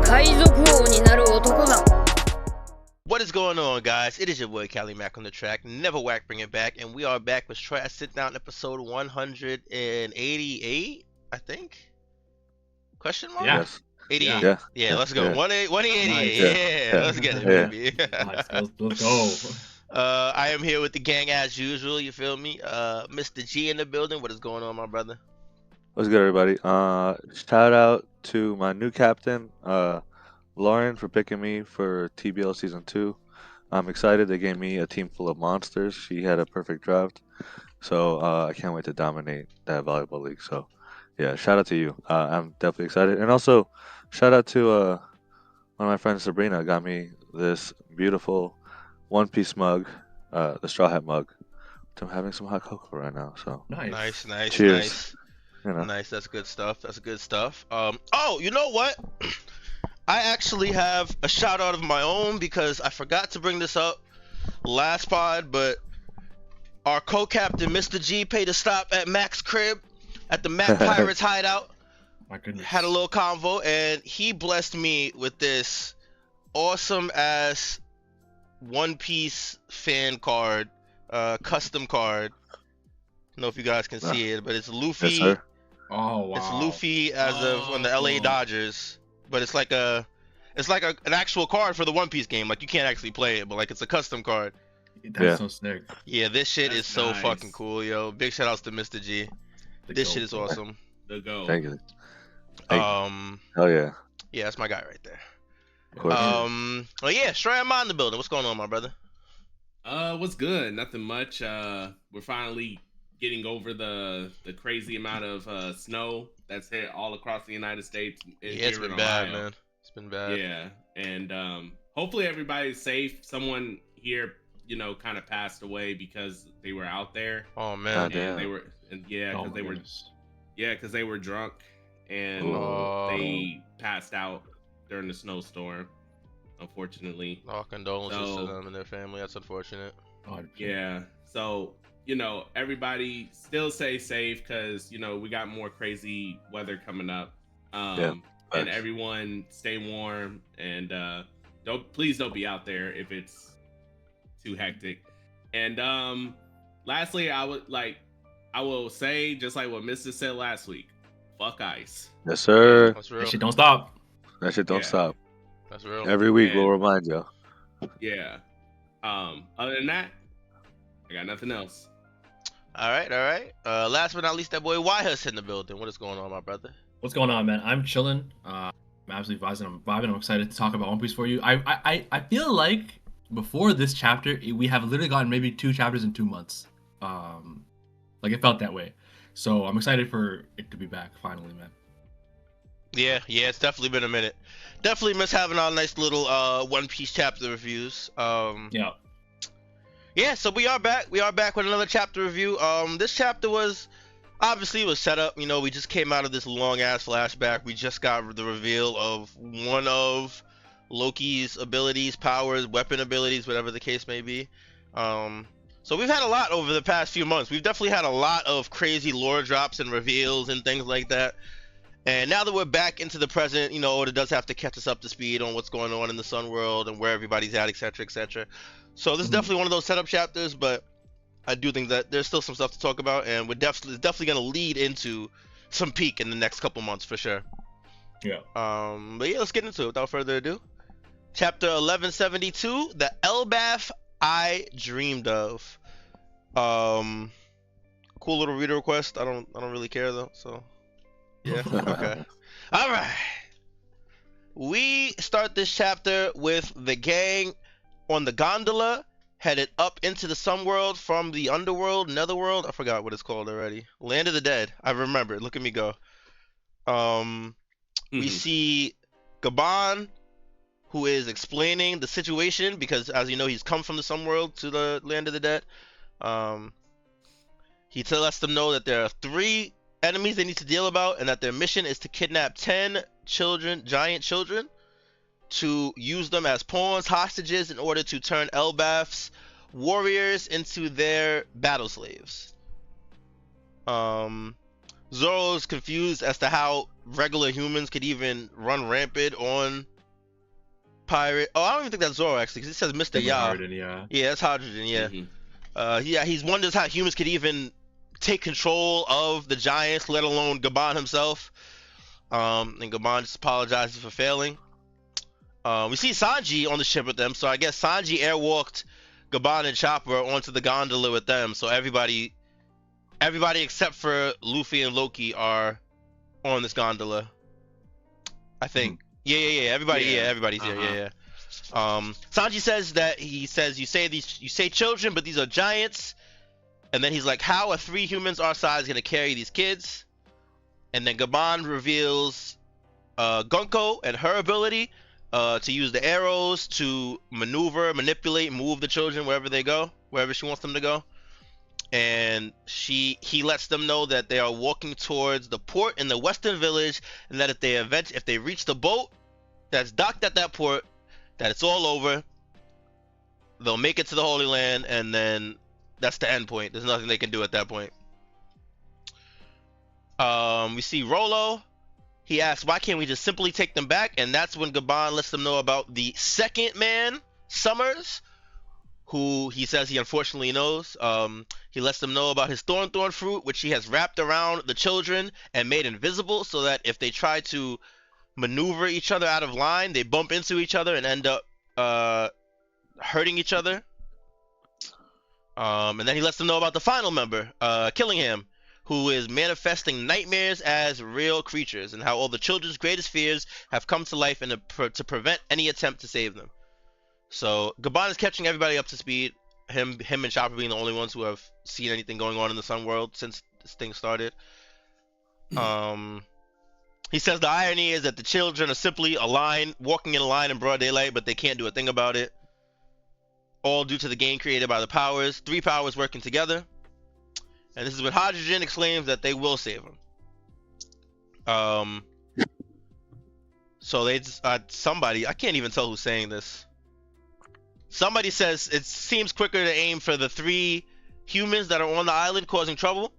海賊王になる男だ。 What is going on, guys? It is your boy Climax on the track. Never whack, bring it back, and we are back with Trash Sit Down episode 188, I think. Question mark? Yes. 88. Yeah. Yeah, let's go. Yeah. 188. Nice. Yeah, let's get it, Yeah. baby. Let's go. I am here with the gang as usual. You feel me? Mr. G in the building. What is going on, my brother? What's good, everybody? Shout out to my new captain, Lauren, for picking me for TBL Season 2. I'm excited. They gave me a team full of monsters. She had a perfect draft. So I can't wait to dominate that volleyball league. So, yeah, shout out to you. I'm definitely excited. And also, shout out to one of my friends, Sabrina, got me this beautiful One Piece mug, the Straw Hat mug. I'm having some hot cocoa right now. So, Nice. Nice. cheers. You know. Nice. That's good stuff. Oh, you know what? I actually have a shout out of my own because I forgot to bring this up last pod, but our co-captain, Mr. G, paid a stop at Mac's crib at the Mac Pirates hideout. My goodness. Had a little convo, and he blessed me with this awesome ass One Piece fan card, custom card. I don't know if you guys can see it, but it's Luffy. Yes, sir. Oh wow. It's Luffy as of on the LA cool. Dodgers, but it's like an actual card for the One Piece game. Like you can't actually play it, but like it's a custom card. That's Yeah. so sick. Yeah, this shit That's is so nice. fucking cool, yo. Big shout outs to Mr. G. This shit is awesome. The go. Thank you. Thank you. Oh, yeah. Yeah, that's my guy right there. Of course. Oh yeah, Stray, I'm in the building. What's going on, my brother? What's good? Nothing much. We're finally getting over the crazy amount of snow that's hit all across the United States. Yeah, it's here in been bad, Ohio. man. It's been bad. Yeah, and hopefully everybody's safe. Someone here, kind of passed away because they were out there. Oh God man. damn. And they were, because they were drunk and Oh. they passed out during the snowstorm. Unfortunately. All condolences So- to them and their family. That's unfortunate. Yeah. So, everybody still stay safe because, we got more crazy weather coming up. And Facts. everyone stay warm and please don't be out there if it's too hectic. And lastly, I will say, just like what Mr. said last week, fuck ice. Yes, sir. That's real. That shit don't stop. That shit don't Yeah. stop. That's real. Every week, And- we'll remind you. Yeah. Other than that, I got nothing else. All right. Last but not least, that boy Huss in the building. What is going on, my brother? What's going on, man? I'm chilling. I'm absolutely vibing. I'm excited to talk about One Piece for you. I feel like before this chapter, we have literally gotten maybe 2 chapters in 2 months. Like it felt that way. So I'm excited for it to be back finally, man. Yeah, it's definitely been a minute. Definitely miss having our nice little One Piece chapter reviews. Yeah. Yeah, so we are back. We are back with another chapter review. This chapter was set up. We just came out of this long ass flashback. We just got the reveal of one of Loki's abilities, powers, weapon abilities, whatever the case may be. So we've had a lot over the past few months. We've definitely had a lot of crazy lore drops and reveals and things like that. And now that we're back into the present, Oda does have to catch us up to speed on what's going on in the Sun World and where everybody's at, etc., etc. So this is definitely one of those setup chapters, but I do think that there's still some stuff to talk about, and it's definitely going to lead into some peak in the next couple months for sure. Yeah. But yeah, let's get into it without further ado. Chapter 1172, the Elbaph I Dreamed of. Cool little reader request. I don't really care though, so yeah. Okay. All right. We start this chapter with the gang on the gondola headed up into the Sun World from the underworld, netherworld. I forgot what it's called already. Land of the Dead. I remember it. Look at me go. We see Gaban, who is explaining the situation because, as you know, he's come from the Sun World to the Land of the Dead. He lets them know that there are 3 enemies they need to deal about, and that their mission is to kidnap 10 children, giant children, to use them as pawns, hostages, in order to turn Elbaph's warriors into their battle slaves. Zoro's confused as to how regular humans could even run rampant on pirate. Oh, I don't even think that's Zoro actually, because it says Mr. Ya. Hardin, yeah. Yeah, that's Hydrogen. Yeah. Mhm. Yeah, he wonders how humans could even take control of the giants, let alone Gaban himself. And Gaban just apologizes for failing. We see Sanji on the ship with them, so I guess Sanji airwalked Gaban and Chopper onto the gondola with them. So everybody except for Luffy and Loki are on this gondola. I think. Yeah. Everybody's here. Yeah. Sanji says that you say children, but these are giants. And then he's like, how are 3 humans our size gonna carry these kids? And then Gaban reveals Gunko and her ability to use the arrows to maneuver, manipulate, move the children wherever they go, wherever she wants them to go. And he lets them know that they are walking towards the port in the western village, and that if they reach the boat that's docked at that port, that it's all over. They'll make it to the Holy Land, and then that's the end point. There's nothing they can do at that point. We see Rolo. He asks, why can't we just simply take them back? And that's when Gaban lets them know about the second man, Summers, who he says he unfortunately knows. He lets them know about his thorn fruit, which he has wrapped around the children and made invisible, so that if they try to maneuver each other out of line, they bump into each other and end up hurting each other. And then he lets them know about the final member, Killingham, who is manifesting nightmares as real creatures, and how all the children's greatest fears have come to life to prevent any attempt to save them. So Gaban is catching everybody up to speed. Him and Chopper being the only ones who have seen anything going on in the Sun World since this thing started. He says the irony is that the children are simply walking in a line in broad daylight, but they can't do a thing about it. All due to the game created by the powers, 3 powers working together. And this is when Hydrogen exclaims that they will save him. So they just, somebody, I can't even tell who's saying this. Somebody says it seems quicker to aim for the 3 humans that are on the island causing trouble.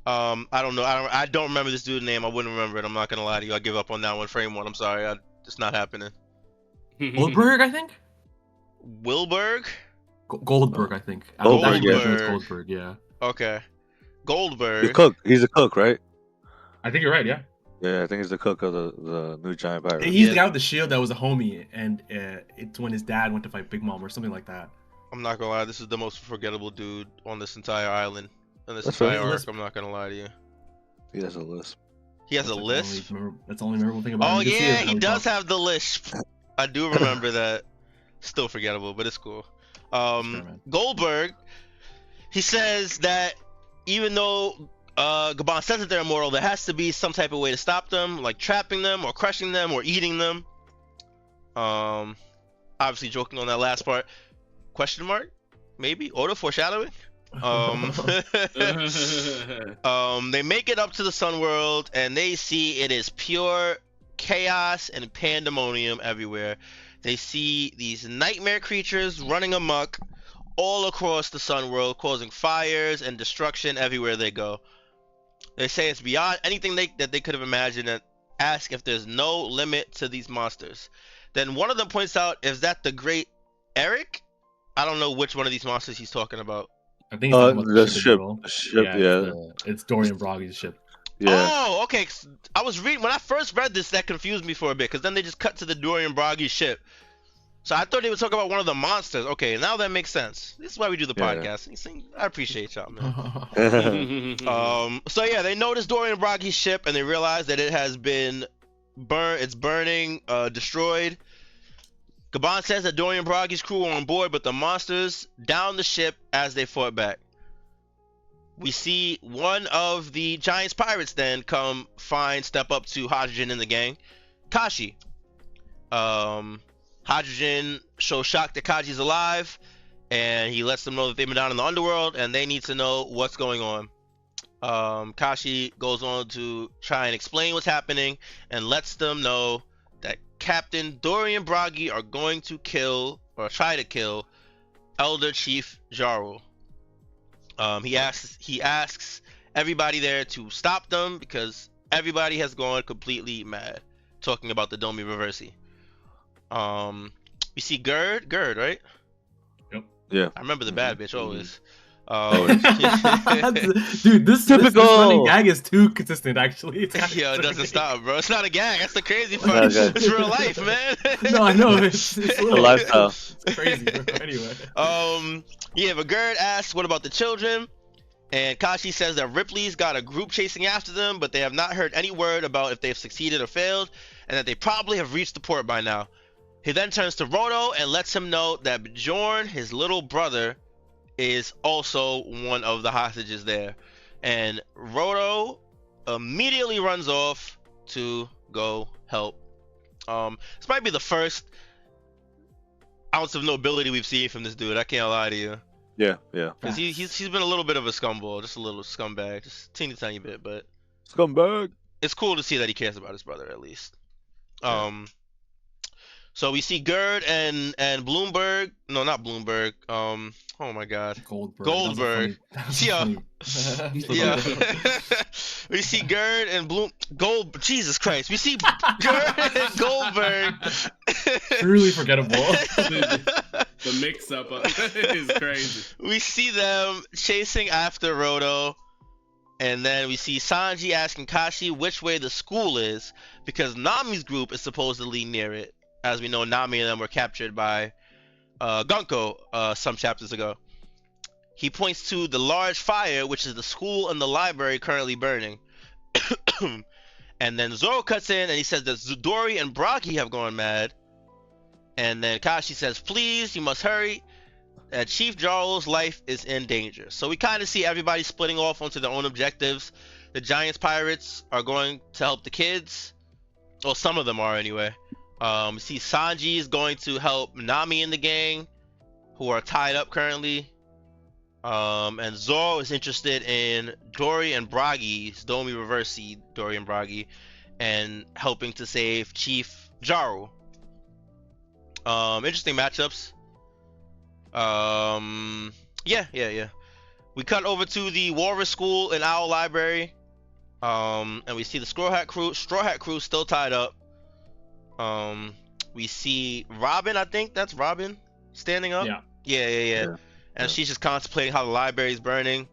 I don't know. I don't remember this dude's name. I wouldn't remember it. I'm not gonna lie to you. I give up on that one. Frame 1. I'm sorry. It's not happening. Goldberg, I think. Wilberg? Goldberg, I think. Goldberg. Goldberg, yeah. Okay. Goldberg. The cook. He's a cook, right? I think you're right, yeah. Yeah, I think he's the cook of the new giant pirate. He's the guy with the shield that was a homie, and it's when his dad went to fight Big Mom or something like that. I'm not gonna lie. This is the most forgettable dude on this entire island. On this That's entire right. arc. I'm not gonna lie to you. He has a lisp. He has That's a like lisp? that's the only memorable thing about him. Oh You can see yeah, it how he does talks. have the lisp. I do remember that. Still forgettable, but it's cool. man. Goldberg, he says that even though Gaban says that they're immortal, there has to be some type of way to stop them, like trapping them or crushing them or eating them. Obviously joking on that last part. Question mark? Maybe? Auto foreshadowing? They make it up to the Sun World and they see it is pure chaos and pandemonium everywhere. They see these nightmare creatures running amok all across the Sun World, causing fires and destruction everywhere they go. They say it's beyond anything that they could have imagined, and ask if there's no limit to these monsters. Then one of them points out, is that the Great Eric? I don't know which one of these monsters he's talking about. I think it's The ship. The ship, yeah. It's Dorian Broggy's ship. Yeah. Oh, okay. I was reading when I first read this. That confused me for a bit, because then they just cut to the Dorian Broggy ship. So I thought they would talk about one of the monsters. Okay, now that makes sense. This is why we do the Yeah. podcast. You see, I appreciate y'all, man. So yeah, they notice Dorian Broggy's ship and they realize that it has been burned. It's burning, destroyed. Gaban says that Dorian Broggy's crew are on board, but the monsters down the ship as they fought back. We see one of the Giants pirates then step up to Hydrogen and the gang, Kashi. Hydrogen shows shock that Kaji's alive, and he lets them know that they've been down in the underworld and they need to know what's going on. Kashi goes on to try and explain what's happening and lets them know that Captain Dorian Broggy are going to try to kill Elder Chief Jaro. He asks everybody there to stop them because everybody has gone completely mad, talking about the Domi Reversi. We see Gerd, right? Yeah. I remember the bad bitch always. Dude, this Typical. running gag is too consistent. Actually, it's kinda Yo, it doesn't concerning. stop, bro. It's not a gag. That's the crazy Not a part. gag. It's real life, man. No, I know it's a The little lifestyle. It's crazy, bro. Anyway. Yeah, but Gerd asks, what about the children? And Kashi says that Ripley's got a group chasing after them, but they have not heard any word about if they've succeeded or failed, and that they probably have reached the port by now. He then turns to Roto and lets him know that Bjorn, his little brother, is also one of the hostages there. And Roto immediately runs off to go help. This might be the first ounce of nobility we've seen from this dude. I can't lie to you. Yeah. Because he's been a little bit of a scumball, just a little scumbag, just teeny tiny bit, but Scumbag. it's cool to see that he cares about his brother at least. So we see Gerd and Bloomberg. No, not Bloomberg. Oh my God. Goldberg. Yeah. Yeah. We see Gerd and Jesus Christ. We see Gerd and Goldberg. Truly forgettable. The mix-up is crazy. We see them chasing after Roto, and then we see Sanji asking Kashi which way the school is, because Nami's group is supposedly near it. As we know, Nami and them were captured by Gunko some chapters ago. He points to the large fire, which is the school and the library currently burning. And then Zoro cuts in and he says that Zudori and Bragi have gone mad. And then Kashi says, please, you must hurry. Chief Jarl's life is in danger. So we kind of see everybody splitting off onto their own objectives. The Giants Pirates are going to help the kids. Well, some of them are anyway. We see Sanji is going to help Nami and the gang, who are tied up currently. And Zoro is interested in Dory and Bragi, Domi Reversi, Dory and Bragi, and helping to save Chief Jaru. Interesting matchups. Yeah. We cut over to the Walrus School and Owl Library. And we see the Straw Hat crew still tied up. We see Robin, I think that's Robin, standing up. Yeah. And she's just contemplating how the library is burning.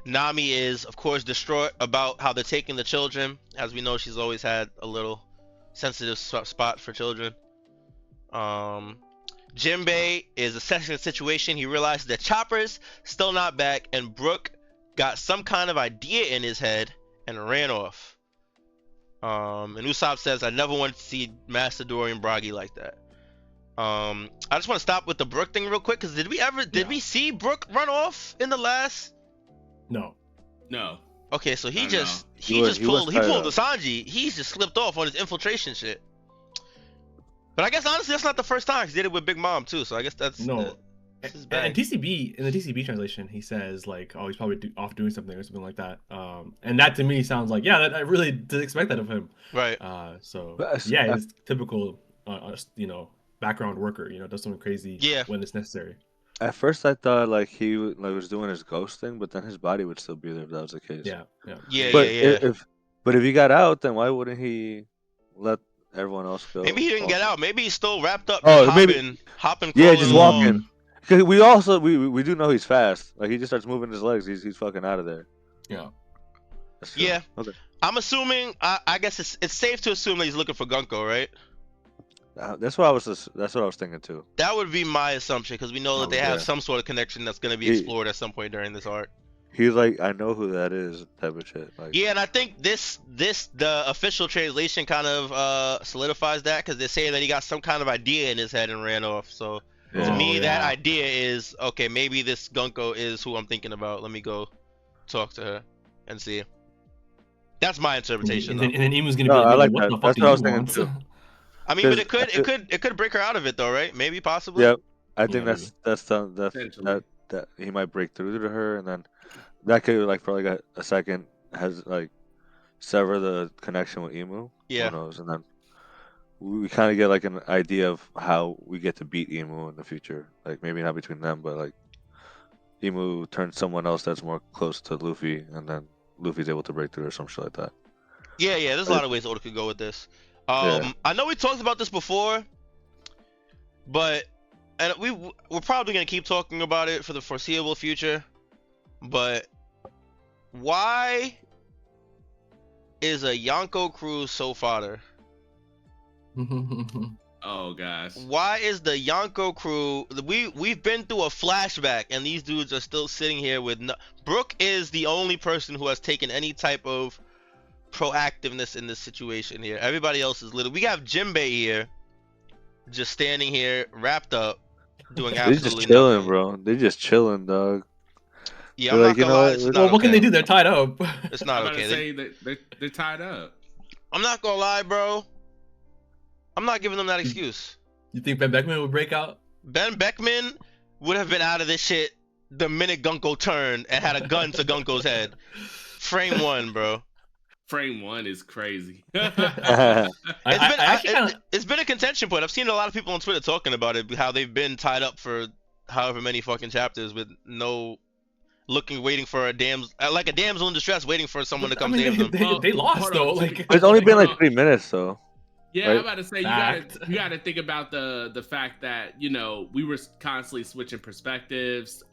Nami is, of course, distraught about how they're taking the children. As we know, she's always had a little sensitive spot for children. Jinbei is assessing the situation. He realizes that Chopper's still not back, and Brook got some kind of idea in his head and ran off. And Usopp says, I never wanted to see Master Dory and Bragi like that. I just want to stop with the Brook thing real quick, because did we see Brook run off in the last? No. Okay, so he pulled the Sanji. He's just slipped off on his infiltration shit. But I guess honestly that's not the first time. He did it with Big Mom too, so I guess that's no. And TCB, in the TCB translation, he says like, "Oh, he's probably off doing something or something like that." And that to me sounds like, yeah, I really did expect that of him. Right. Yeah, he's typical, background worker. Does something crazy when it's necessary. At first, I thought like he was doing his ghost thing, but then his body would still be there if that was the case. Yeah. But if he got out, then why wouldn't he let everyone else go? Maybe he didn't get out. Maybe he's still wrapped up. Hopping. Yeah, just walking. Because we do know he's fast. Like he just starts moving his legs, he's fucking out of there. Yeah. Yeah. Okay. I'm assuming. I guess it's safe to assume that he's looking for Gunko, right? That's what I was thinking too. That would be my assumption, because we know that they have some sort of connection that's going to be explored at some point during this arc. He's like, I know who that is, type of shit. Like, yeah, and I think the official translation kind of solidifies that, because they're saying that he got some kind of idea in his head and ran off. So to me, that idea is okay. Maybe this Gunko is who I'm thinking about. Let me go talk to her and see. That's my interpretation. And then Imu's gonna be like, I like what that. the fuck That's do what I was you thinking want? too. I mean, but it could break her out of it though, right? Maybe, possibly. Yep. I think that he might break through to her, and then that could for like a second has like sever the connection with Imu. Yeah. Who knows? And then we kind of get like an idea of how we get to beat Imu in the future. Like maybe not between them, but like Imu turns someone else that's more close to Luffy, and then Luffy's able to break through or some shit like that. Yeah. There's a lot of ways Oda could go with this. I know we talked about this before, But and we're probably gonna keep talking about it for the foreseeable future. But why is a Yonko crew so fodder? Oh gosh. Why is the Yonko crew? We've been through a flashback, and these dudes are still sitting here with no. Brook is the only person who has taken any type of proactiveness in this situation here. Everybody else is little. We have Jinbei here, just standing here, wrapped up, doing They're absolutely just chilling, nothing. bro. They're just chilling, dog. Yeah, They're I'm like, not you gonna know lie. what? It's Well, not What can they okay. do? They're tied up. It's I'm not about okay. to say that they're tied up. I'm not gonna lie, bro. I'm not giving them that excuse. You think Ben Beckman would break out? Ben Beckman would have been out of this shit the minute Gunko turned and had a gun to Gunko's head. Frame 1, bro. Frame 1 is crazy. It's been a contention point. I've seen a lot of people on Twitter talking about it, how they've been tied up for however many fucking chapters with no waiting for a damsel in distress, waiting for someone to come save them. They lost Hold though. on. Like It's only been like Hold on. 3 minutes, though. Yeah, Right? I'm about to say Fact. you gotta think about the fact that we were constantly switching perspectives.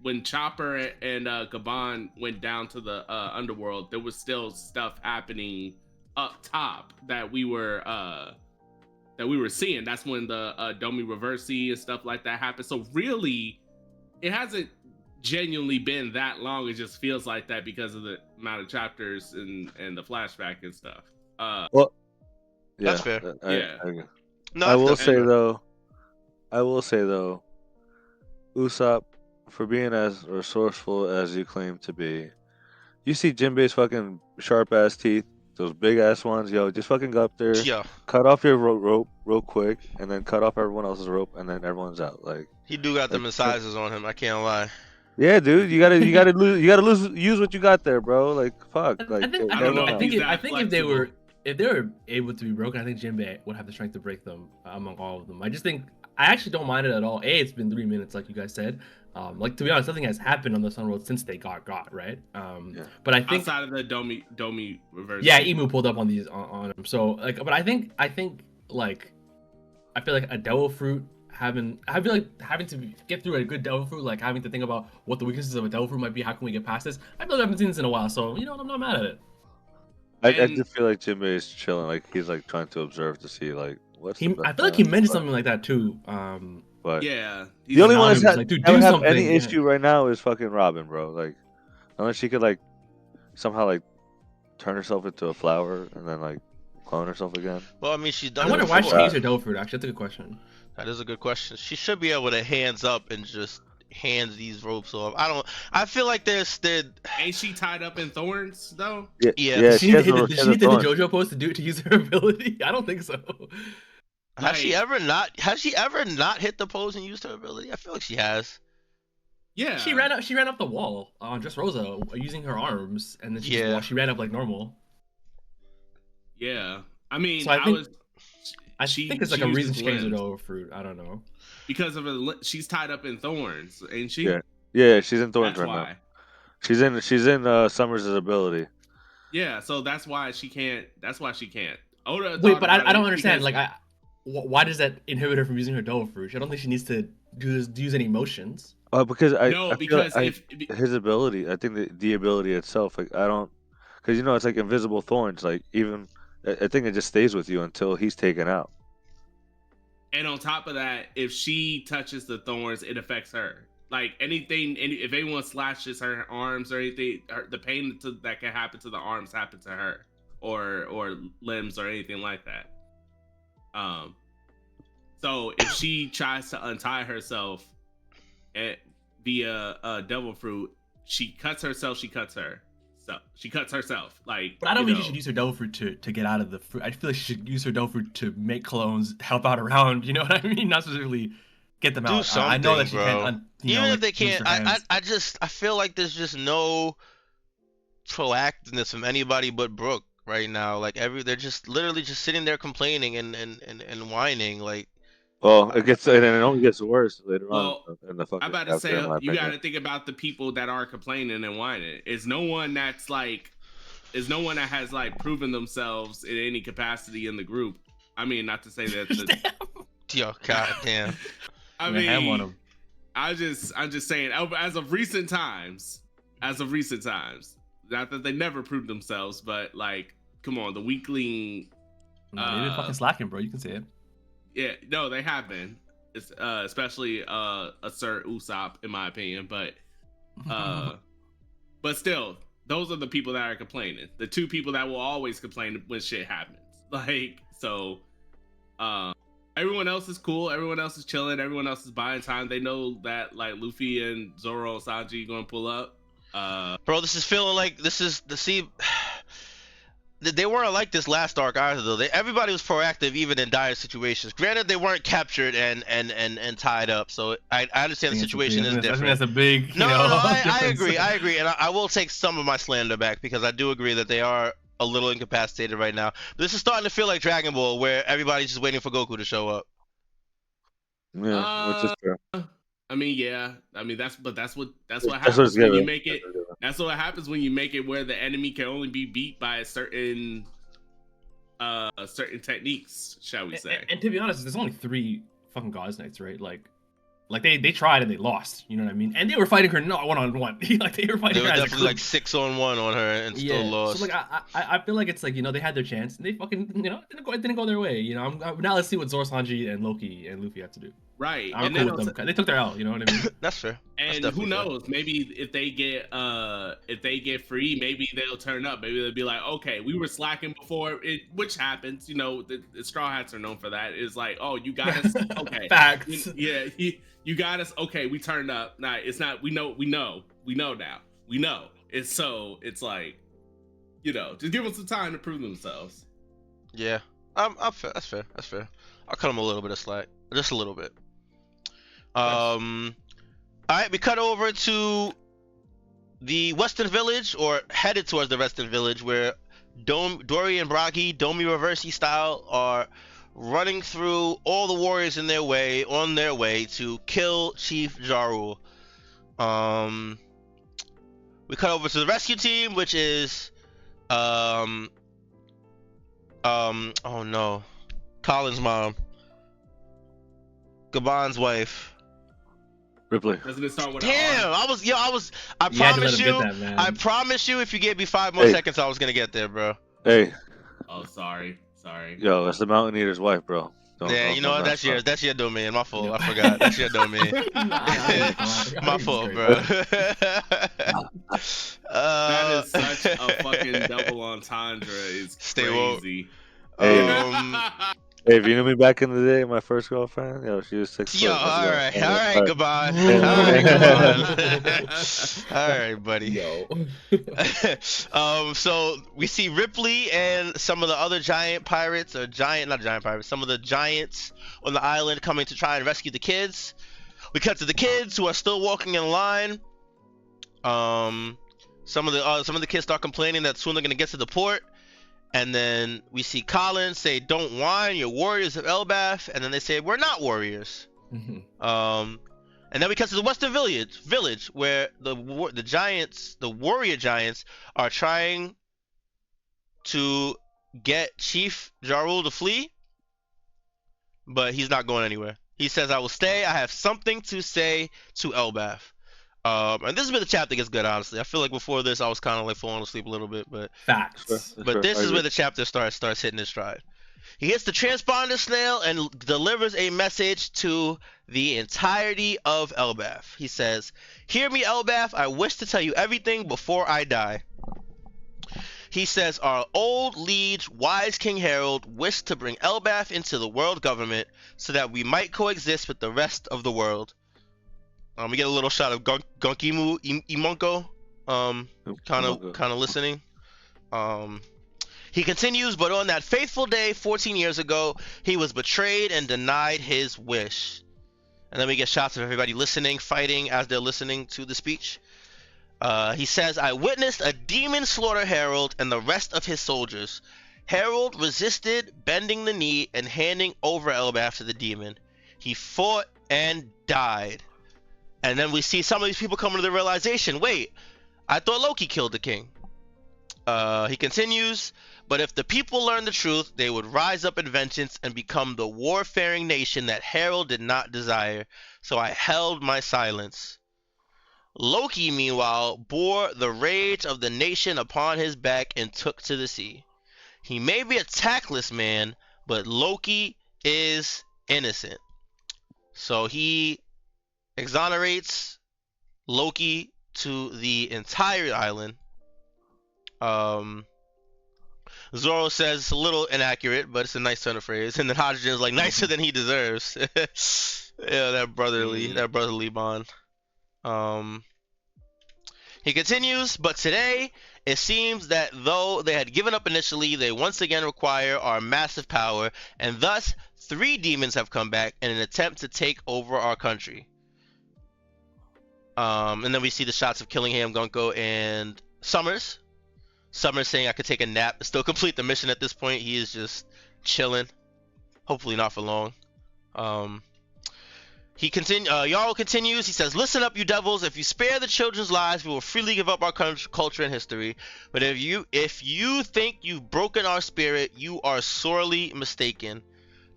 When Chopper and Gaban went down to the underworld, there was still stuff happening up top that we were seeing. That's when the Domi Reversi and stuff like that happened. So really, it hasn't genuinely been that long. It just feels like that because of the amount of chapters and the flashback and stuff. Well, yeah, That's fair. Yeah. No, I will that's say fair. though, Usopp, for being as resourceful as you claim to be, you see Jinbei's fucking sharp ass teeth, those big ass ones, yo, just fucking go up there, Yeah, cut off your rope real quick, and then cut off everyone else's rope, and then everyone's out. Like, he do got them Like, incisors on him. I can't lie. yeah, dude, you gotta use what you got there, bro. Like, fuck, like, I think I don't know. I think He's I that think flexible. if they were able to be broken, I think Jinbei would have the strength to break them among all of them. I actually don't mind it at all. It's been 3 minutes, like you guys said. Like to be honest, nothing has happened on the Sun Road since they got right. Yeah. But I think Outside of the Domi reverse. yeah, Emu pulled up on these on him. So like, but I think like I feel like a devil fruit I feel like having to get through a good devil fruit, like having to think about what the weaknesses of a devil fruit might be. How can we get past this? I feel like I haven't seen this in a while, so you know what, I'm not mad at it. I And- just feel like Jinbei is chilling, like he's like trying to observe to see like what's. the best I feel like he plan, mentioned but- something like that too. But Yeah. the only one anonymous, that's like, dude, that would do have something, any yeah. issue right now is fucking Robin, bro. Like, unless she could like somehow like turn herself into a flower and then like clone herself again. Well, I mean, she's done I it wonder why she before. needs her devil fruit. Actually, that's a good question. That is a good question. She should be able to hands up and just hands these ropes off. I feel like there's Ain't she tied up in thorns though? Yeah. Did she need to no- hit she has the a thorn. JoJo pose to use her ability? I don't think so. Has she Like- ever not hit the pose and used her ability? I feel like she has. Yeah. She ran up the wall on Dressrosa using her arms, and then she ran up like normal. Yeah. I mean, So I think- I She- think it's like she a reason uses she changed her limbs. devil fruit. I don't know. because of she's tied up in thorns, ain't she? Yeah. Yeah, she's in Thorns That's right why. now. She's in Summers' ability. Yeah, so that's why she can't. That's why she can't. Oda. Wait, thought but about I don't it understand. because- Like, why does that inhibit her from using her devil fruit? I don't think she needs to use any motions. Because I no, feel because like if his ability, I think the ability itself, like I don't, because it's like invisible thorns. Like even I think it just stays with you until he's taken out. and on top of that, if she touches the thorns, it affects her. Like if anyone slashes her arms or anything, the pain that can happen to the arms happen to her, or limbs or anything like that. So if she tries to untie herself via devil fruit, she cuts herself. She cuts her. So she cuts herself. Like, But I don't you think know. she should use her devil fruit to get out of the fruit. I feel like she should use her devil fruit to make clones, help out around. You know what I mean? Not specifically get them Do out. something, I know that she bro. can't. Even if they use can't, her hands. I feel like there's just no proactiveness from anybody but Brooke right now. Like they're just literally just sitting there complaining and whining. Like, Well, and it only gets worse later Well, on in the fucking. I'm about to chapter, say, in my you got opinion. to think about the people that are complaining and whining. It's no one that's like, is no one that has like proven themselves in any capacity in the group. I mean, not to say that. Yo, goddamn. I Yeah, ham on mean, him. I'm just saying, as of recent times, not that they never proved themselves, but like, come on, the weakling. No, they've been fucking slacking, bro. You can say it. Yeah, no, they have been. It's especially a Sir Usopp, in my opinion, but still, those are the people that are complaining. The two people that will always complain when shit happens. Like, so, everyone else is cool. Everyone else is chilling. Everyone else is buying time. They know that like Luffy and Zoro and Sanji gonna pull up. Bro, this is feeling like they weren't like this last arc either though. Everybody was proactive even in dire situations. Granted, they weren't captured and tied up, so I understand the situation is different. I think that's a big. No, I difference. agree, and I will take some of my slander back because I do agree that they are a little incapacitated right now. But this is starting to feel like Dragon Ball, where everybody's just waiting for Goku to show up. Yeah, which is true. I mean, yeah. I mean, that's what That's happens when you make it. That's what happens when you make it where the enemy can only be beat by certain techniques, shall we say? And to be honest, there's only 3 fucking God's Knights, right? Like they tried and they lost. You know what I mean? And they were fighting her not 1-on-1. Like they were fighting They were her definitely like 6-on-1 on her and still lost. So like I feel like it's like, you know, they had their chance and they fucking, you know, it didn't go their way. You know, now let's see what Zoro, Sanji, and Loki and Luffy have to do. Right. I'm cool with them. They took their L. You know what I mean? That's fair. And That's who definitely knows? Maybe if they get free, maybe they'll turn up. Maybe they'll be like, okay, we were slacking before, which happens. You know, the Straw Hats are known for that. It's like, oh, you got us. Okay, Facts. Yeah, you got us. Okay, we turned up. Nah, it's not. We know now. We know. It's like, you know, just give them some time to prove themselves. Yeah, I'm fair. That's fair. I'll cut them a little bit of slack, just a little bit. All right, we cut over to the Western Village, or headed towards the Western Village, where Dory and Bragi, Domi Reversi style, are running through all the warriors on their way to kill Chief Jarul. We cut over to the rescue team, which is oh no, Colin's mom, Gabon's wife. Ripley. Doesn't it start with Damn, an R? I You had to let promise him you, get that, man. I promise you, if you gave me 5 more seconds, I was gonna get there, bro. Hey, Oh, sorry. yo, that's the Mountain Eater's wife, bro. Yeah, you know what? That's your domain. My fault. I forgot. That's your domain. My fault, bro. That is such a fucking double entendre. It's Stay woke. crazy. Hey, if you knew me back in the day, my first girlfriend, yo, she was 6 Yo, foot. all right, goodbye. Yeah. All right, goodbye. All right, buddy. Yo. So we see Ripley and some of the other giant pirates, not giant pirates, some of the giants on the island coming to try and rescue the kids. We cut to the kids who are still walking in line. Some of the kids start complaining that soon they're gonna get to the port. And then we see Colin say, "Don't whine, you're warriors of Elbaph." And then they say, "We're not warriors." And then we cut to the Western Village, where the warrior giants, are trying to get Chief Jarul to flee, but he's not going anywhere. He says, "I will stay. I have something to say to Elbaph." And this is where the chapter gets good, honestly. I feel like before this, I was kind of like falling asleep a little bit, but Facts. but this is where the chapter starts hitting its stride. He hits the transponder snail and delivers a message to the entirety of Elbaph. He says, "Hear me, Elbaph. I wish to tell you everything before I die." He says, "Our old liege, wise King Harold, wished to bring Elbaph into the world government so that we might coexist with the rest of the world." We get a little shot of Gonkimu Imonko, kind of listening. He continues, "But on that faithful day 14 years ago, he was betrayed and denied his wish." And then we get shots of everybody listening, fighting as they're listening to the speech. He says, "I witnessed a demon slaughter Harold and the rest of his soldiers. Harold resisted, bending the knee and handing over Elbaph to the demon. He fought and died." And then we see some of these people coming to the realization, wait, I thought Loki killed the king. He continues, but if the people learned the truth, they would rise up in vengeance and become the warfaring nation that Harold did not desire. So I held my silence. Loki, meanwhile, bore the rage of the nation upon his back and took to the sea. He may be a tactless man, but Loki is innocent. So he exonerates Loki to the entire island. Zoro says it's a little inaccurate, but it's a nice turn of phrase. And then Hydrogen is like nicer than he deserves. Yeah, that brotherly bond. He continues, but today it seems that though they had given up initially, they once again require our massive power, and thus 3 demons have come back in an attempt to take over our country. And then we see the shots of Killingham, Gunko, and Summers. Summers saying I could take a nap and still complete the mission at this point. He is just chilling. Hopefully not for long. Jarl continues. He says, "Listen up, you devils. If you spare the children's lives, we will freely give up our culture and history. But if you think you've broken our spirit, you are sorely mistaken.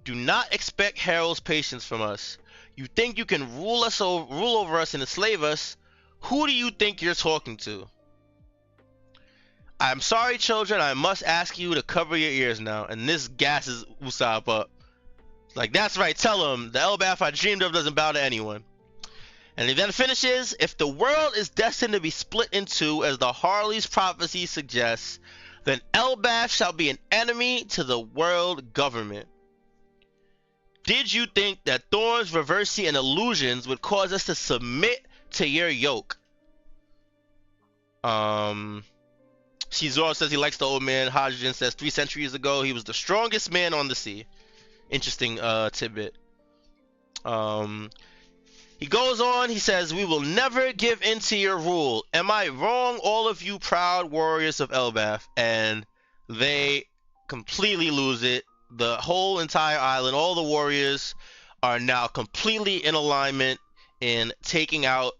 Do not expect Harold's patience from us. You think you can rule over us and enslave us? Who do you think you're talking to? I'm sorry, children. I must ask you to cover your ears now." And this gasses Usopp up. Like, that's right, tell him the Elbaph I dreamed of doesn't bow to anyone. And he then finishes, "If the world is destined to be split in two, as the Harley's prophecy suggests, then Elbaph shall be an enemy to the world government. Did you think that thorns, reversi, and illusions would cause us to submit to your yoke?" Zoro says he likes the old man. Hydrogen says 3 centuries ago he was the strongest man on the sea. Interesting tidbit. He goes on, he says, "We will never give in to your rule. Am I wrong, all of you proud warriors of Elbaph?" And they completely lose it. The whole entire island, all the warriors are now completely in alignment in taking out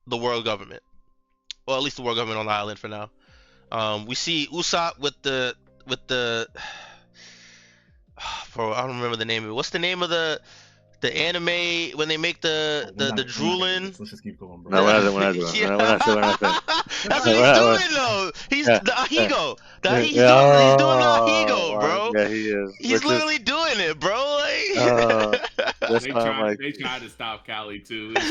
the world government. Well, at least the world government on the island for now. We see Usopp with the bro, I don't remember the name of it. What's the name of the anime when they make the drooling? Let's just keep going, bro. No, we're not doing. Yeah. We're not doing. That's what he's doing though. He's the Ahigo. He's doing the Ahigo, bro. Yeah, he is. He's literally doing it, bro. Like, that's They why I'm like, tried to stop Callie too. bro,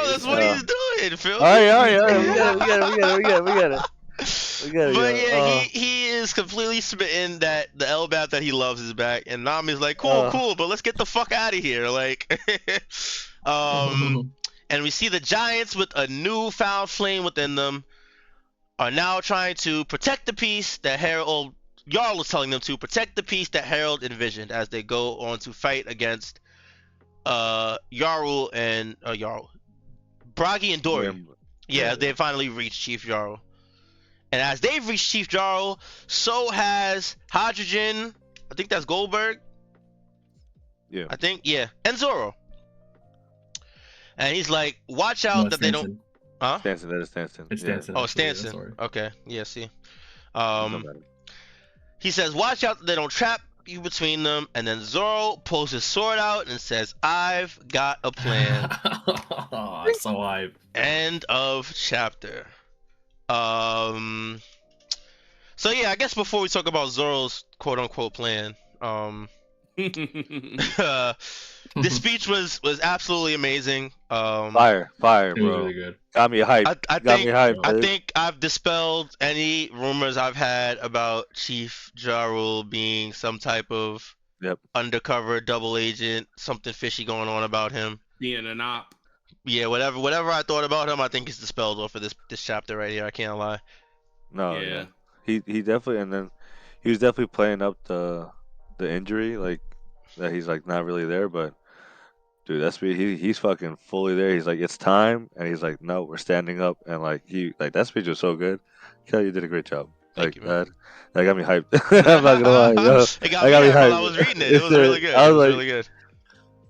that's what he's doing, Phil. all right. We get it. But yeah, he is completely smitten that the Elbaph that he loves is back, and Nami's like, cool, but let's get the fuck out of here, like. And we see the giants with a newfound flame within them are now trying to protect the peace that Jarl was telling them to protect the peace that Harold envisioned as they go on to fight against Jarl and Bragi and Dory. Yeah, they finally reached Chief Jarl. And as they've reached Chief Jarl, so has Hydrogen, I think that's Goldberg. Yeah. I think, yeah, and Zoro. And he's like, watch out that they don't. Huh? Stanson, that is Stanson. It's Stanson. Oh, actually, Stanson. Okay, yeah, see. He says, watch out that they don't trap you between them. And then Zoro pulls his sword out and says, I've got a plan. Oh, so hype. End of chapter. So yeah, I guess before we talk about Zoro's quote unquote plan, this speech was absolutely amazing. Fire, It was bro. really good. Got me hyped. I think I've dispelled any rumors I've had about Chief Jarl being some type of undercover double agent, something fishy going on about him. Being an op. Yeah, whatever I thought about him, I think it's dispelled off of this chapter right here. I can't lie. No, Yeah. He definitely, and then he was definitely playing up the injury, like that he's like not really there, but dude, he's fucking fully there. He's like, it's time, and he's like, no, we're standing up, and like that speech was so good. Kelly, you did a great job. Thank you, man. That got me hyped. I'm not gonna lie, yo. It got me hyped while I was reading it. It was really good. I was like, really good.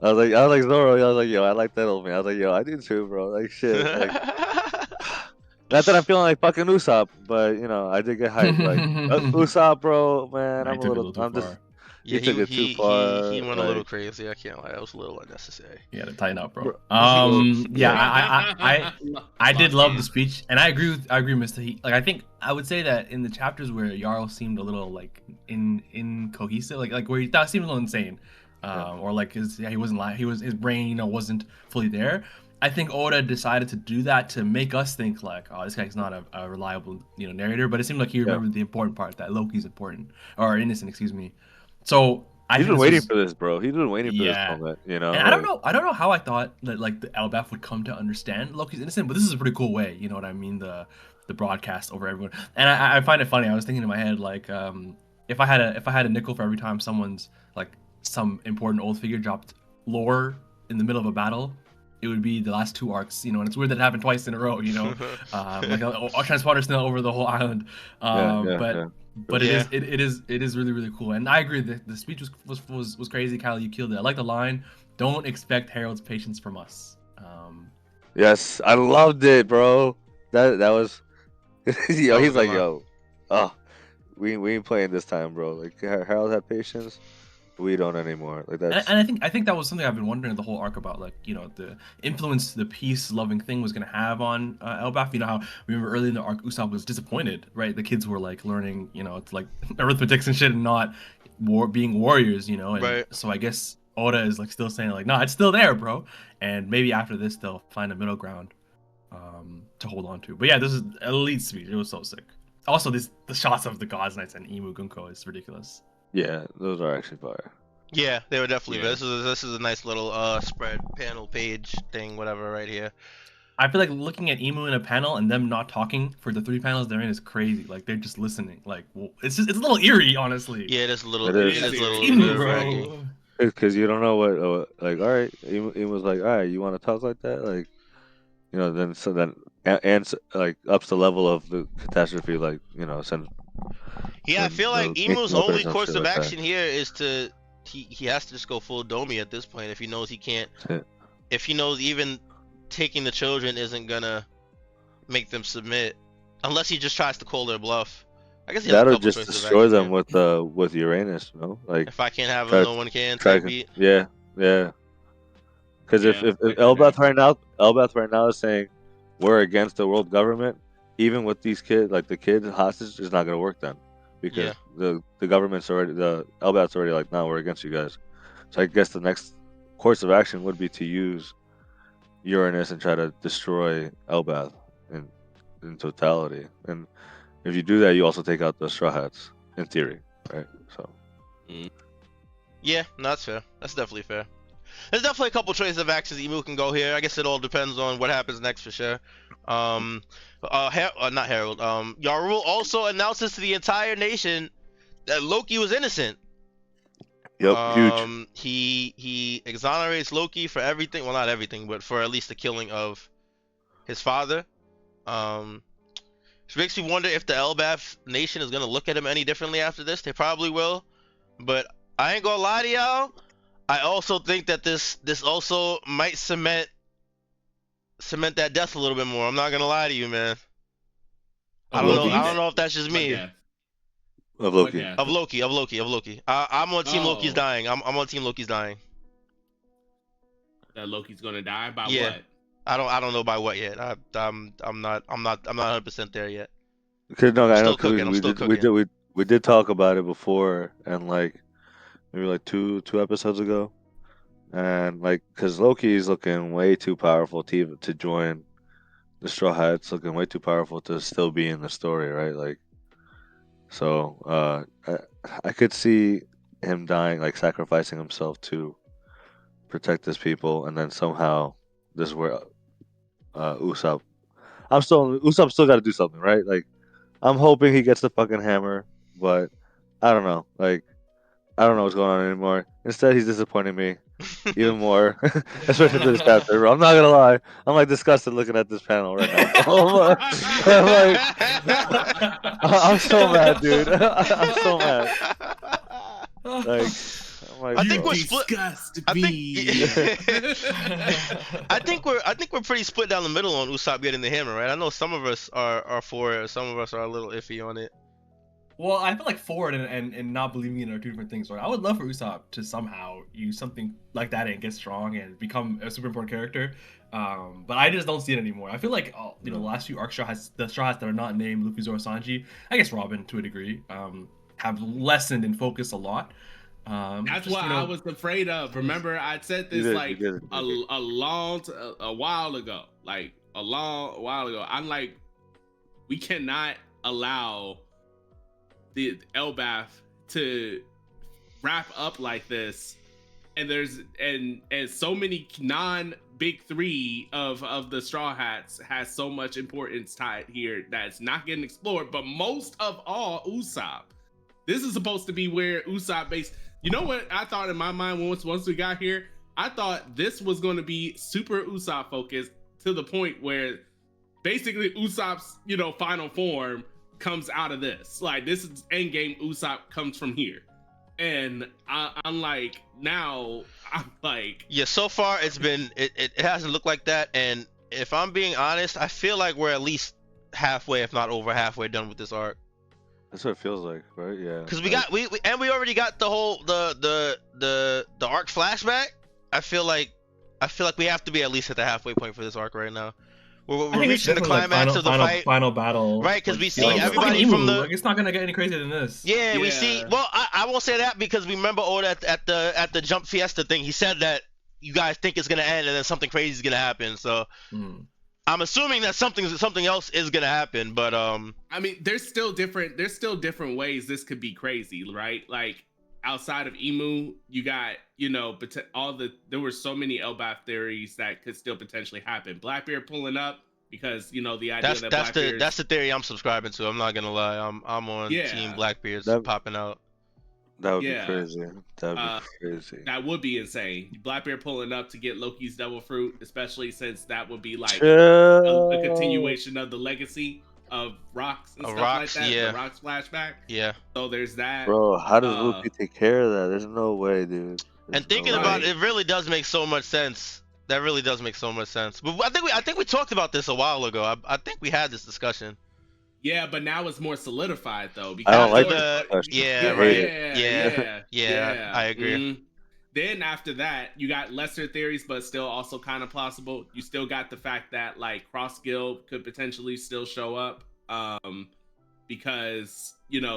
I was like Zoro. I was like, yo, I like that old man. I was like, yo, I do too, bro. Like shit. Like, Not that I'm feeling like fucking Usopp, but you know, I did get hyped. Like Usopp, bro, man, Nah, he I'm a took it a little. little too I'm just. far. Yeah, He took it too far. he went a little Like, crazy. I can't lie. That was a little unnecessary. Yeah, to tighten up, bro. bro, Yeah, yeah. I did love the Lock speech, and I agree, Mr. Heat. Like, I think I would say that in the chapters where Jarl seemed a little like incohesive, like where he thought seemed a little insane, or like he wasn't like his brain, you know, wasn't fully there. I think Oda decided to do that to make us think like, oh, this guy's not a reliable, you know, narrator. But it seemed like he remembered the important part, that Loki's important or innocent, excuse me. So He's been waiting for this, bro. He's been waiting for this moment, you know. And I don't know how I thought that like the Elbaph would come to understand Loki's innocent, but this is a pretty cool way, you know what I mean? The broadcast over everyone, and I find it funny. I was thinking in my head like, if I had a nickel for every time someone's like some important old figure dropped lore in the middle of a battle, it would be the last 2 arcs, you know. And it's weird that it happened twice in a row, you know, like a transporter snow over the whole island. But it is really, really cool. And I agree that the speech was crazy. Kyle, you killed it. I like the line, "Don't expect Harold's patience from us." Yes, I loved it, bro. That was yo, he's like, yo, oh, we ain't playing this time, bro. Like Harold had patience. We don't anymore. Like that. And I think that was something I've been wondering the whole arc about, like, you know, the influence the peace-loving thing was gonna have on Elbaph. You know how remember early in the arc, Usopp was disappointed, right? The kids were like learning, you know, it's like arithmetic and shit, and not being warriors, you know. And right. So I guess Oda is like still saying like, no, it's still there, bro. And maybe after this they'll find a middle ground to hold on to. But yeah, this is elite speech. It was so sick. Also, the shots of the Gods Knights and Imu Gunko is ridiculous. Yeah, those are actually fire. Yeah, they were definitely. Yeah. This is a nice little spread panel page thing, whatever, right here. I feel like looking at Imu in a panel and them not talking for the 3 panels they're in is crazy. Like they're just listening. Like it's a little eerie, honestly. Yeah, it is a little. It is a little. Imu, bro. Because you don't know what. Like, all right, Imu was like, all right, you want to talk like that, like, you know, then and like ups the level of the catastrophe, like, you know, send. Yeah, I feel like Imu's only course of action here is to he has to just go full Domi at this point if he knows he can't. If he knows even taking the children isn't gonna make them submit, unless he just tries to call their bluff. I guess that'll just destroy them with Uranus, you know? Like if I can't have them, no one can. Yeah. Because if Elbaph right now is saying we're against the world government, even with these kids, like the kids hostage, is not gonna work then, because the government's already, the Elbaph's already like, no, we're against you guys. So I guess the next course of action would be to use Uranus and try to destroy Elbaph in totality. And if you do that, you also take out the Straw Hats, in theory, right? So. Yeah, no, that's fair. That's definitely fair. There's definitely a couple choices of actions Imu can go here. I guess it all depends on what happens next for sure. Not Harold. Yarul also announces to the entire nation that Loki was innocent. Yep, huge. He exonerates Loki for everything. Well, not everything, but for at least the killing of his father. Which makes me wonder if the Elbaph nation is gonna look at him any differently after this. They probably will, but I ain't gonna lie to y'all. I also think that this also might cement that death a little bit more. I'm not gonna lie to you, man. I don't know if that's just me. Of Loki. Of Loki. I'm on Team Loki's dying. I'm on Team Loki's dying. That Loki's gonna die by what? I don't know by what yet. I'm not 100% there yet. Because no, I know we did talk about it before, and like maybe like two episodes ago, and like because Loki is looking way too powerful to join the Straw Hats, looking way too powerful to still be in the story, right? Like, so I could see him dying, like sacrificing himself to protect his people, and then somehow this is where Usopp still got to do something, right? Like, I'm hoping he gets the fucking hammer, but I don't know. Like, I don't know what's going on anymore. Instead, he's disappointing me even more, especially for this chapter. Bro. I'm not gonna lie. I'm like disgusted looking at this panel right now. I'm so mad, dude. I'm so mad. Like, I'm like, I think bro. we're split. Disgust I me. I think we're pretty split down the middle on Usopp getting the hammer, right? I know some of us are for it, some of us are a little iffy on it. Well, I feel like forward and not believing in are two different things, right? I would love for Usopp to somehow use something like that and get strong and become a super important character. But I just don't see it anymore. I feel like the last few the Straw Hats that are not named Luffy, Zoro, Sanji, I guess Robin to a degree, have lessened in focus a lot. That's just, what I was afraid of. Remember, I said this like a while ago. Like a while ago. I'm like, we cannot allow the Elbaph to wrap up like this. And there's and so many non-big three of the Straw Hats has so much importance tied here that's not getting explored. But most of all, Usopp. This is supposed to be where Usopp based. You know what I thought in my mind once we got here? I thought this was going to be super Usopp focused to the point where basically Usopp's, final form comes out of this. Like, this is endgame Usopp comes from here. And I'm like, yeah, so far it hasn't looked like that. And if I'm being honest, I feel like we're at least halfway, if not over halfway, done with this arc. That's what it feels like, right? Yeah. Because we already got the whole the arc flashback. I feel like we have to be at least at the halfway point for this arc right now. We're reaching the climax of the fight, final battle, right? Because we see like, everybody from the. Like, it's not gonna get any crazier than this. Yeah, we see. Well, I won't say that because we remember at the Jump Fiesta thing, he said that you guys think it's gonna end and then something crazy is gonna happen. So. I'm assuming that something else is gonna happen, but I mean, there's still different ways this could be crazy, right? Like outside of Emu, you got there were so many Elbaph theories that could still potentially happen. Blackbeard pulling up because the idea that's the theory I'm subscribing to. I'm not gonna lie, I'm on Team Blackbeard's popping out. That would be crazy. That would be crazy. That would be insane. Blackbeard pulling up to get Loki's Devil Fruit, especially since that would be like a continuation of the legacy of Rocks and stuff like that. Yeah. The Rocks flashback. Yeah. So there's that. Bro, how does Luffy take care of that? There's no way, dude. And thinking about it, it really does make so much sense. That really does make so much sense. But I think we talked about this a while ago. I think we had this discussion. Yeah, but now it's more solidified though. Because I don't like Yeah, I agree. Mm-hmm. Then after that, you got lesser theories, but still also kind of plausible. You still got the fact that like Cross Guild could potentially still show up, because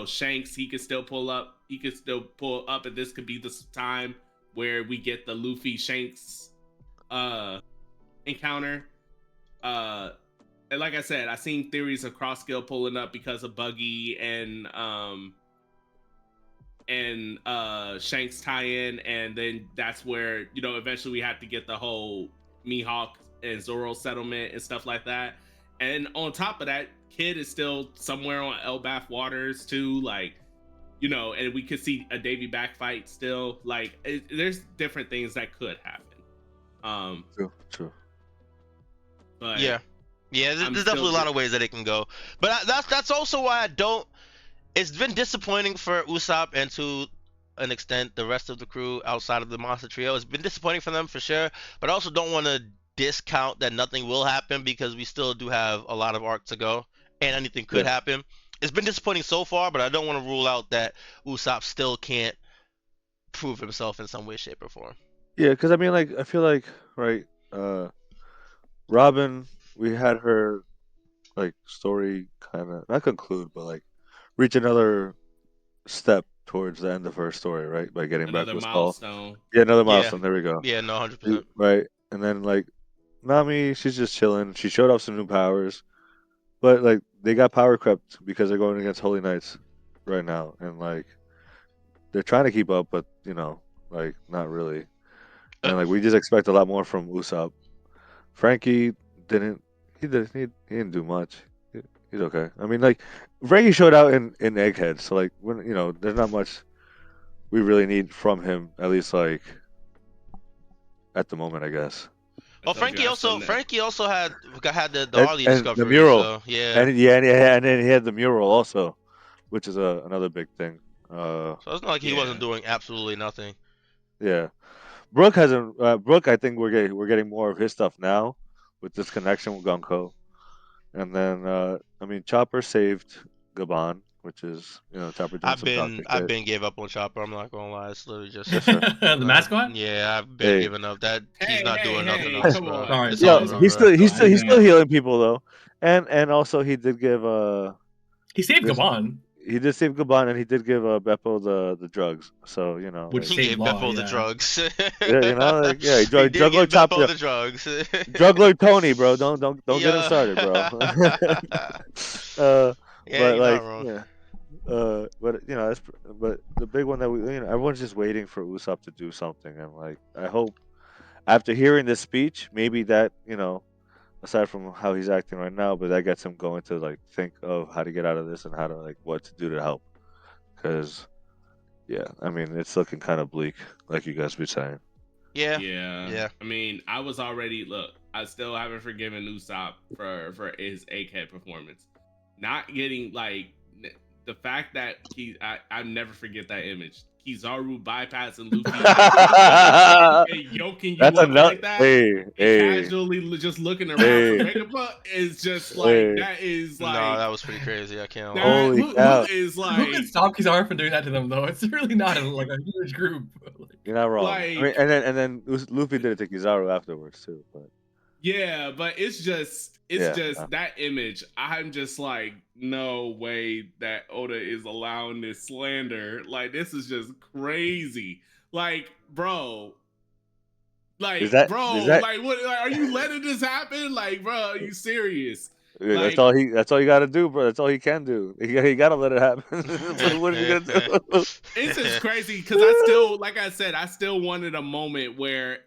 Shanks he could still pull up. He could still pull up, and this could be the time where we get the Luffy Shanks encounter. And like I said, I seen theories of Cross Guild pulling up because of Buggy and Shanks tie-in, and then that's where eventually we have to get the whole Mihawk and Zoro settlement and stuff like that. And on top of that, Kid is still somewhere on Elbaph waters too, like and we could see a Davy back fight still. Like there's different things that could happen. True. But yeah, there's definitely a lot of ways that it can go. But that's also why I don't. It's been disappointing for Usopp and to an extent the rest of the crew outside of the Monster Trio. It's been disappointing for them for sure. But I also don't want to discount that nothing will happen because we still do have a lot of arc to go and anything could happen. It's been disappointing so far, but I don't want to rule out that Usopp still can't prove himself in some way, shape, or form. Yeah, because I mean, like, I feel like, right, Robin, we had her, like, story kind of, not conclude, but, like, reach another step towards the end of her story, right, by getting back with Skull. Yeah, another milestone, there we go. Yeah, no, 100%. Right, and then, like, Nami, she's just chilling. She showed off some new powers, but, like, they got power crept because they're going against Holy Knights right now, and, like, they're trying to keep up, but, like, not really. And like we just expect a lot more from Usopp. Frankie didn't do much. He's okay. I mean, like Frankie showed out in Egghead, so like when there's not much we really need from him, at least like at the moment, I guess. Well, Frankie also had the Harley discovery, the mural. So, yeah. And then he had the mural also, which is another big thing. So it's not like he wasn't doing absolutely nothing. Yeah. Brooke hasn't. Brooke, I think we're getting more of his stuff now with this connection with Gunko, and then I mean Chopper saved Gabon, which is Chopper doing some toxic I've shit. been gave up on Chopper. I'm not gonna lie. It's literally just Yes, sir. The mascot. yeah. I've been Hey, giving up. That he's Hey, not hey, doing nothing hey, else, come bro. on. Sorry, It's yo, sorry, over, sorry. he's bro. still he's Don't still do he's still that. healing people though, and also he did give He saved this Gabon, he did save Gabon and he did give Beppo the drugs. So which like He saved gave Law. Beppo the Yeah. drugs. like yeah, he He drug did Lord give Chopper, Beppo the drugs. drug Lord Tony, bro. Don't get him Yeah. started, bro. uh, Yeah, but you're not like wrong. yeah. But but the big one that we everyone's just waiting for Usopp to do something, and like I hope after hearing this speech, maybe that aside from how he's acting right now, but that gets him going to like think of how to get out of this and how to like what to do to help. Because yeah, I mean it's looking kind of bleak, like you guys be saying. Yeah. Yeah. Yeah. I mean, I was already look. I still haven't forgiven Usopp for his egghead performance. Not getting like the fact that I never forget that image. Kizaru bypassing Luffy and yoking you That's up enough. like that, Hey, and hey, casually just looking around for hey, Vegapunk is just like hey! that is No, like that was pretty crazy. I can't lie. that Holy cow! is Who can like stop Kizaru from doing that to them though? It's really not like a huge group. You're not wrong. I mean, like and then Luffy did it to Kizaru afterwards too. But yeah, but it's yeah, just that image. I'm just like, no way that Oda is allowing this slander. Like, this is just crazy. Like, bro. is Like, that is bro, that like what like, are you letting this happen? Like, bro, are you serious? Yeah, Like, that's all you got to do, bro. That's all he can do. He got to let it happen. What is he gonna do? it's just crazy because I still, like I said, I still wanted a moment where,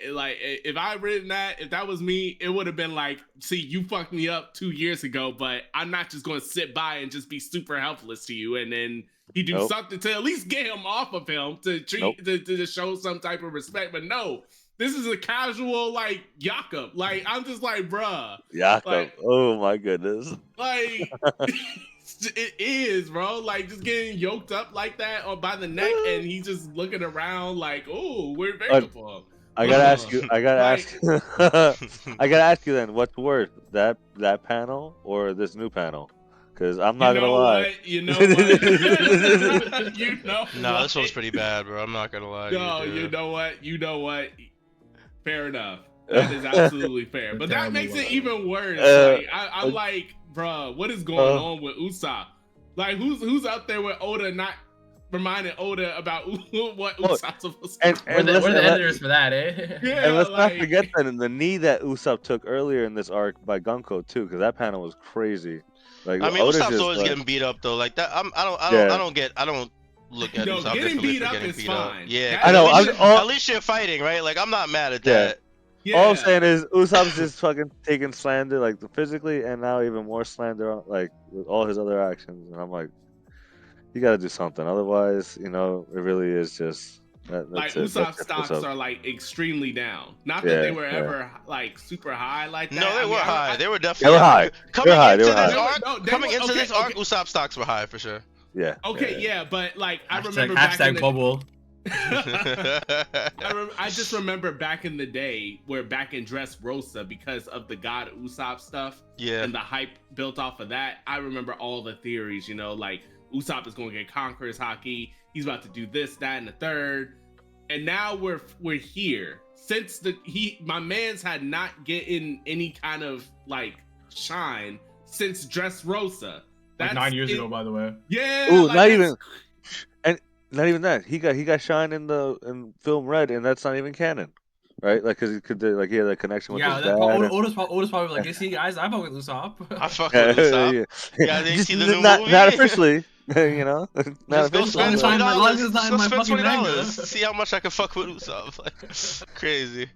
like, if I written that, if that was me, it would have been like, see, you fucked me up 2 years ago, but I'm not just going to sit by and just be super helpless to you, and then he do Nope. something to at least get him off of him to treat to show some type of respect. But no, this is a casual like Jakob. Like I'm just like, bruh, Jakob. like, Oh my goodness. like. It is, bro. Like just getting yoked up like that or by the neck, and he's just looking around like, "Oh, where Vegapunk?" I gotta ask you. I gotta Like, ask. I gotta ask you then. What's worse, that panel or this new panel? Because I'm you not gonna know lie. what? You know what? You know Nah, what? this one's pretty bad, bro. I'm not gonna lie to No, you, you dude. know what? You know what? Fair enough. That is absolutely fair. But that makes it even worse. Like I'm like, bro, what is going on with Usopp? Like who's out there with Oda not reminding Oda about what Usopp's supposed to do? We're the editors for that, eh? Yeah, And let's not like, forget that in the knee that Usopp took earlier in this arc by Gunko too, because that panel was crazy. Like I mean, Oda's Usopp's just always like, getting beat up though. Like that, yeah. I don't look at no, Usopp getting differently beat for up getting is beat up. fine. Yeah, That- 'cause I know. at least you're fighting, right? Like I'm not mad at Yeah. that. All I'm saying is Usopp's just fucking taking slander, like physically, and now even more slander, like with all his other actions. And I'm like, you got to do something, otherwise, it really is just like that's it. Usopp's That's stocks Usopp. are like extremely down. Not that Yeah, they were yeah. ever like super high like that. No, they I mean, were high. They were definitely They were high. Coming They into were this high. arc, this arc, Usopp stocks were high for sure. Yeah. Okay, yeah, but like I Hashtag, remember back in hashtag the, bubble. I just remember back in the day where back in Dressrosa, because of the God Usopp stuff Yeah. and the hype built off of that, I remember all the theories, like Usopp is going to get Conqueror's Haki, he's about to do this, that, and the third. And now we're here. Since my man's had not gotten any kind of like shine since Dressrosa. Like 9 years ago, by the way. Yeah. Ooh, like, not even that. He got shine in Film Red, and that's not even canon, right? Like, cause he could like he had a connection with his dad. Oda's probably like, you see, guys, I fuck with Usopp. I fuck with Usopp. Yeah, they Just see the new not movie. not officially, not Just go officially. spend Long $20. as it's not Just in go my spend fucking manga. $20. See how much I can fuck with Usopp. Like, crazy.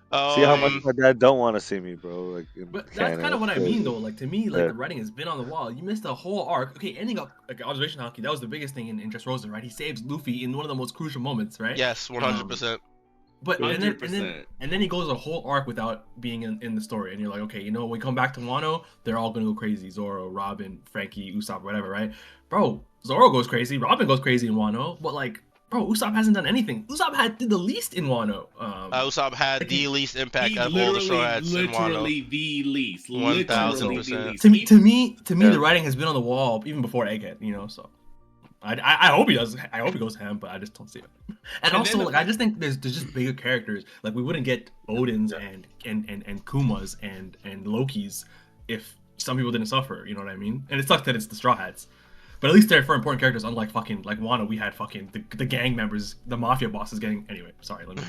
See how much my dad don't want to see me, bro. Like, But that's kind of what I mean, though. Like, to me, like, Yeah. the writing has been on the wall. You missed a whole arc. Okay, ending up, like, Observation Haki, that was the biggest thing in Dressrosa, right? He saves Luffy in one of the most crucial moments, right? Yes, 100%. But and 100%. then he goes a whole arc without being in the story, and you're like, okay, when we come back to Wano, they're all gonna go crazy. Zoro, Robin, Frankie, Usopp, whatever, right? Bro, Zoro goes crazy, Robin goes crazy in Wano, but like bro, Usopp hasn't done anything. Usopp did the least in Wano. Usopp had the least impact He out of all the Straw Hats in Wano. literally the least. 1000%. To me, Yeah. the writing has been on the wall even before Egghead, you know. So I hope he does. I hope he goes ham, but I just don't see it. And also, like, I just think there's just bigger characters. Like, we wouldn't get Odin's and Kuma's and Loki's if some people didn't suffer. You know what I mean? And it sucks that it's the Straw Hats. But at least they're for important characters, unlike fucking like Wano. We had fucking the gang members, the mafia bosses getting. Anyway, sorry. Let me.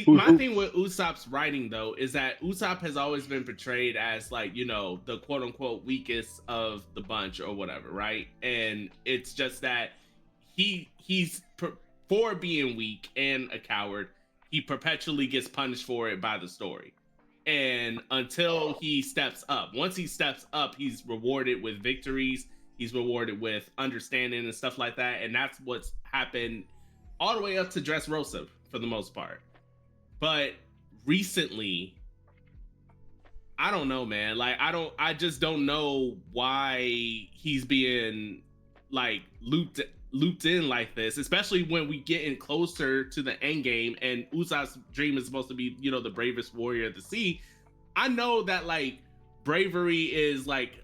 My thing with Usopp's writing though is that Usopp has always been portrayed as like, you know, the quote unquote weakest of the bunch or whatever, right? And it's just that for being weak and a coward, he perpetually gets punished for it by the story. And until he steps up, once he steps up, he's rewarded with victories. He's rewarded with understanding and stuff like that. And that's what's happened all the way up to Dressrosa for the most part. But recently, I don't know, man. Like, I just don't know why he's being like looped in like this, especially when we get in closer to the end game and Usopp's dream is supposed to be, you know, the bravest warrior of the sea. I know that like bravery is like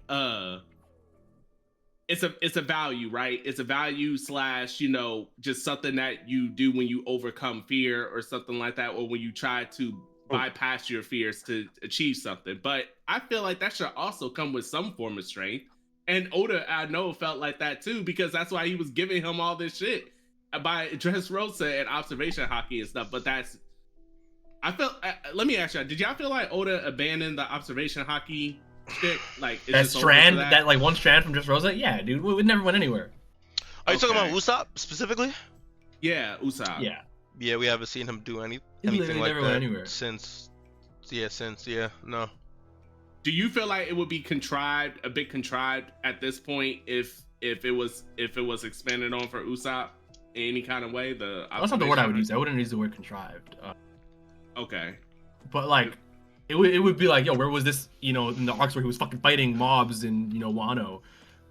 it's a value, right? It's a value / you know, just something that you do when you overcome fear or something like that, or when you try to bypass your fears to achieve something. But I feel like that should also come with some form of strength. And Oda, I know, felt like that too, because that's why he was giving him all this shit by Dressrosa and observation hockey and stuff. But let me ask you, did y'all feel like Oda abandoned the observation hockey shit? Like, that strand, that like one strand from Dressrosa? Yeah, dude, we never went anywhere. Are you talking about Usopp specifically? Yeah, Usopp. Yeah. Yeah, we haven't seen him do anything like never went that anywhere. since. No. Do you feel like it would be a bit contrived at this point if it was expanded on for Usopp in any kind of way? That's not the word I would use. I wouldn't use the word contrived. Okay. But like, it would be like, yo, where was this? You know, in the arcs where he was fucking fighting mobs in, you know, Wano.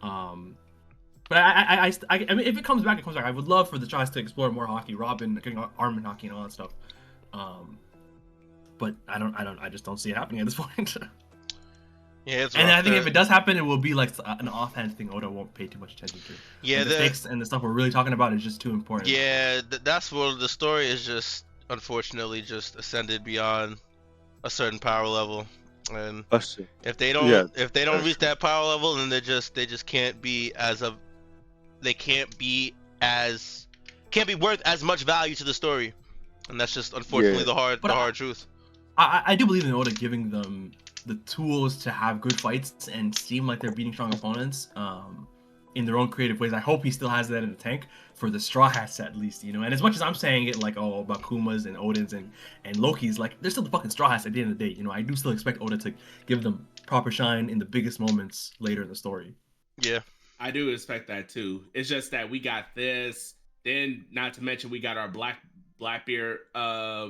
But I mean, if it comes back, it comes back. I would love for the Straw Hats to explore more hockey, Robin getting arm and hockey and all that stuff. But I just don't see it happening at this point. Yeah, it's and I think if it does happen, it will be like an offhand thing Oda won't pay too much attention to. Yeah, the stakes and the stuff we're really talking about is just too important. Yeah, that's where the story is just unfortunately just ascended beyond a certain power level, and if they don't reach that power level, then they just can't be worth as much value to the story, and that's just unfortunately the hard truth. I do believe in Oda giving them the tools to have good fights and seem like they're beating strong opponents in their own creative ways. I hope he still has that in the tank for the Straw Hats at least, you know. And as much as I'm saying it like, oh, about Kuma's and Odin's and Loki's, like, they're still the fucking Straw Hats at the end of the day, you know. I do still expect Oda to give them proper shine in the biggest moments later in the story. Yeah, I do expect that too. It's just that we got this, then not to mention we got our Blackbeard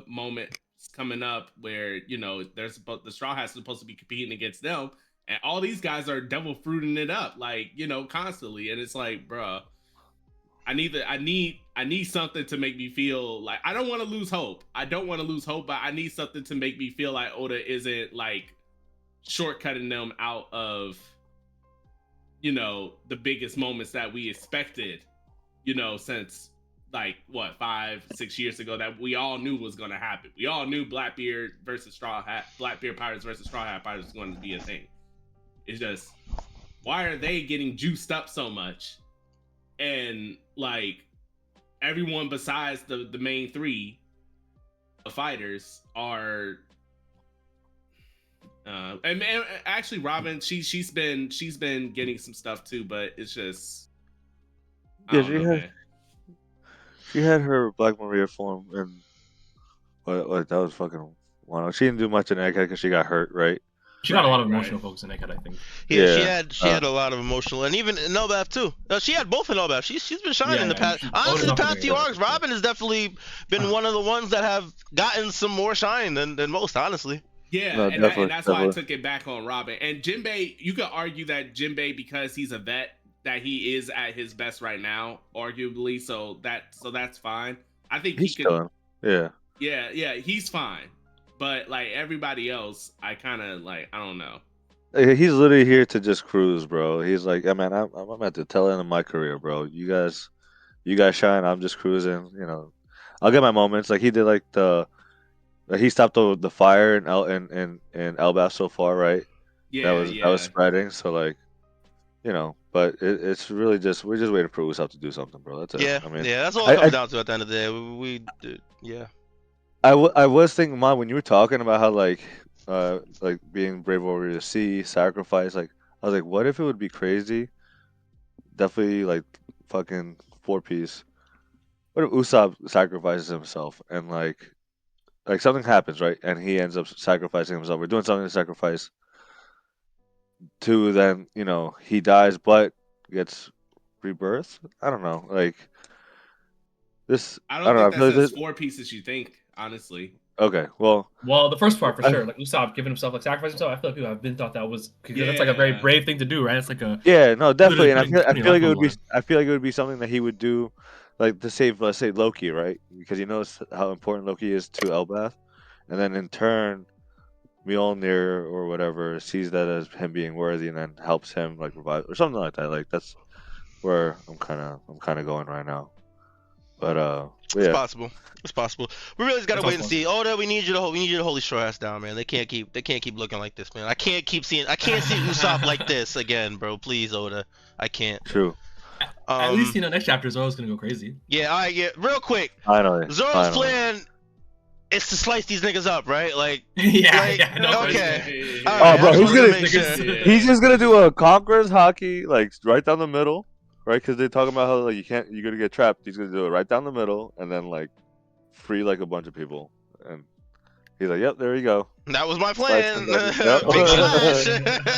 moment coming up where, you know, the Straw Hats are supposed to be competing against them, and all these guys are devil fruiting it up, like, you know, constantly. And it's like, bruh, I need something to make me feel like I don't want to lose hope. But I need something to make me feel like Oda isn't like shortcutting them out of, you know, the biggest moments that we expected, you know, since like what 5-6 years ago that we all knew was going to happen. We all knew Blackbeard Pirates versus Straw Hat Pirates was going to be a thing. It's just, why are they getting juiced up so much? And like everyone besides the main three fighters are and actually Robin, she's been getting some stuff too, but it's just she had her Black Maria form and what that was fucking wow. She didn't do much in Egghead because she got hurt, right? She got a lot of emotional focus in Egghead, I think. Yeah, she had a lot of emotional, and even in Elbaph too. She had both in Elbaph. She's been shining in the past. Honestly, the past few arcs, Robin has definitely been one of the ones that have gotten some more shine than most, honestly. Yeah, no, and that's why I took it back on Robin. And Jinbei, you could argue that Jinbei, because he's a vet, that he is at his best right now, arguably. So that's fine. I think He's he could. chilling. Yeah. Yeah, he's fine. But like everybody else, I kind of like I don't know. He's literally here to just cruise, bro. He's like, yeah, man, I'm at the tail end of my career, bro. You guys shine. I'm just cruising. You know, I'll get my moments. Like he did, he stopped the fire in Elbaph so far, right? Yeah, That was yeah. spreading. So like, you know, but it's really just we're just waiting for Usopp to do something, bro. That's it. Yeah, I mean, yeah, that's all I, it comes I, down to at the end of the day. Yeah. I was thinking, Mom, when you were talking about how like being brave over the sea, sacrifice, like I was like, what if it would be crazy? Definitely like fucking 4 piece. What if Usopp sacrifices himself and like something happens, right? And he ends up sacrificing himself or doing something to sacrifice to then, you know, he dies but gets rebirth? I don't know. Like this I I don't don't know. think I feel that's like as this, 4 pieces you think, honestly. okay, well Well, the first part for I, sure, like Usopp giving himself, like sacrificing himself. I feel like people have been thought that was because that's like a very Yeah. brave thing to do, right? It's like a yeah, no, literally definitely, and putting I your feel life like it on the would be line. I feel like it would be something that he would do like to save, let's say, Loki, right? Because he knows how important Loki is to Elbaph, and then in turn Mjolnir or whatever sees that as him being worthy and then helps him like revive or something like that. Like that's where I'm kind of going right now. But It's yeah, possible. It's possible. We really just gotta That's wait and also see. Oda, we need you to hold these short ass down, man. They can't keep looking like this, man. I can't see Usopp like this again, bro. Please, Oda. I can't. true. At least next chapter Zoro's gonna go crazy. Yeah, all right, yeah. Real quick, Finally, Zoro's plan is to slice these niggas up, right? Like, yeah, no, okay. Yeah. All Oh, right, bro, I just he's wanted to gonna make sure. Yeah. he's just gonna do a conqueror's hockey like right down the middle, right? Because they're talking about how like you're gonna get trapped. He's gonna do it right down the middle and then like free like a bunch of people, and he's like, "Yep, there you go." That was my Slice plan. somebody. Big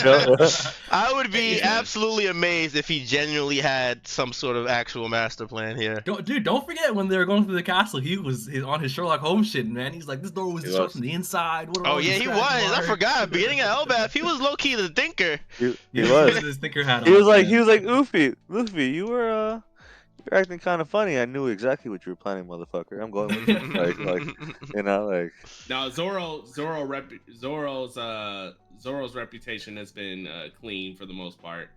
Yep. splash. I would be Yeah. absolutely amazed if he genuinely had some sort of actual master plan here. Don't forget when they were going through the castle, he's on his Sherlock Holmes shit, man. He's like, this door was He destroyed was. from the inside. What are Oh all yeah, these he was. scratch I marks?" forgot. Beginning of Elbaph, he was low key the thinker. He Yeah, was. with his thinker hat He on, was like man. Luffy, you're acting kind of funny. I knew exactly what you were planning, motherfucker. I'm going with you. Like you know, like Now Zoro's reputation has been clean for the most part,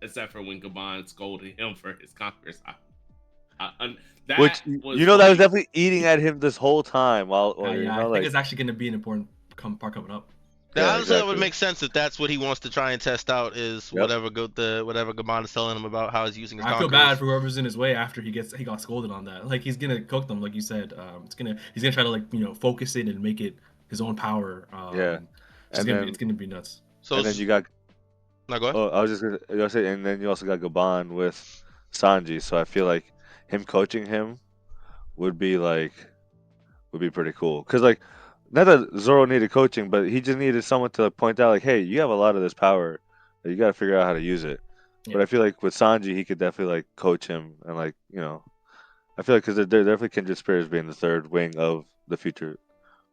except for when Gaban scolded him for his conquerors. That which was you know that was funny. definitely eating at him this whole time while you Yeah, I know think like it's actually gonna be an important part coming up. Now, yeah, honestly, that would exactly. make sense if that's what he wants to try and test out is Yep. whatever Gaban is telling him about how he's using his I feel conquerors. bad for whoever's in his way after he got scolded on that. Like he's gonna cook them, like you said. He's gonna try to focus it and make it his own power. Yeah. And then It's gonna be nuts. So and then you got no, go ahead. oh I was just gonna say and then you also got Gaban with Sanji, so I feel like him coaching him would be pretty cool because like not that Zoro needed coaching, but he just needed someone to point out like, hey, you have a lot of this power, you got to figure out how to use it. Yeah. But I feel like with Sanji, he could definitely like coach him and like I feel like because they're definitely kindred spirits being the third wing of the future,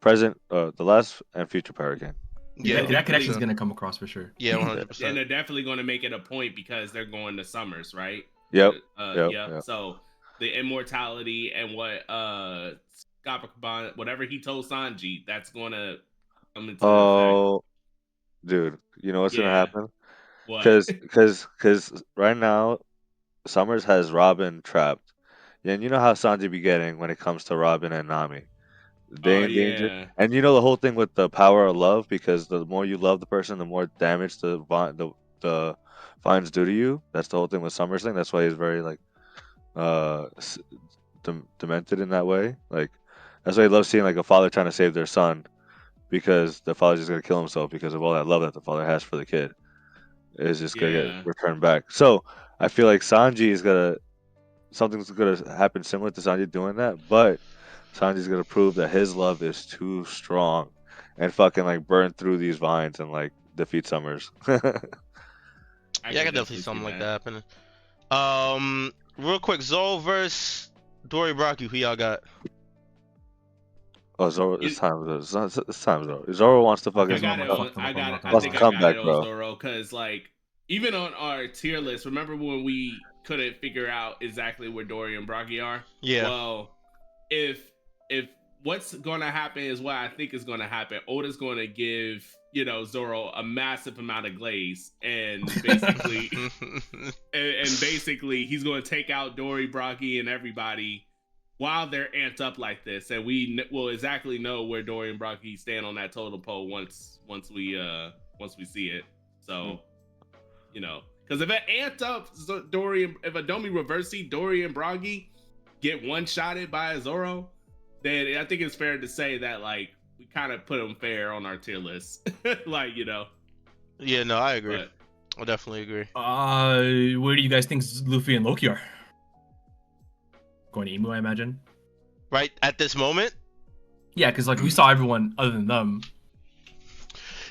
present, the last and future power again. Yeah, That connection's 100%. gonna come across for sure. Yeah, And 100%. they're definitely going to make it a point because they're going to Summers, right? Yep. Yep. Yep. So the immortality and what Gaban, whatever he told Sanji, that's going to come into effect. Oh, dude, you know what's gonna Yeah. happen? What? Because right now, Summers has Robin trapped. Yeah, and you know how Sanji be getting when it comes to Robin and Nami. They Oh, in danger. yeah. And you know the whole thing with the power of love, because the more you love the person, the more damage the vines do to you. That's the whole thing with Summers thing. That's why he's very like demented in that way. Like that's why he loves seeing like a father trying to save their son, because the father's just gonna kill himself because of all that love that the father has for the kid. It's just gonna Yeah. get returned back. So I feel like Sanji is something's gonna happen similar to Sanji doing that, but Sanji's gonna prove that his love is too strong and fucking like burn through these vines and like defeat Summers. Yeah, I can definitely see something like that happening. Real quick, Zoro versus Dory Brocky, who y'all got? Oh, Zoro, it's time. It's time, Zoro. Zoro wants to fucking. I got it. Fuck them I up, got I'm it. not I gonna think lie. I got it Comeback, on bro. Zoro because like even on our tier list, remember when we couldn't figure out exactly where Dory and Brogy are? Yeah. Well, if what's going to happen is what I think is going to happen. Oda's going to give, Zoro a massive amount of glaze, and basically, and basically he's going to take out Dory, Brogy, and everybody while they're amped up like this, and we will exactly know where Dory and Brogy stand on that total pole once we see it. So, because if it amped up if Adomi reversey Dory and Brogy get one-shotted by Zoro, then I think it's fair to say that, like, we kind of put them fair on our tier list. Like, Yeah, no, I agree. But, I definitely agree. Where do you guys think Luffy and Loki are? Going to Emu, I imagine. Right at this moment? Yeah, because like we saw everyone other than them.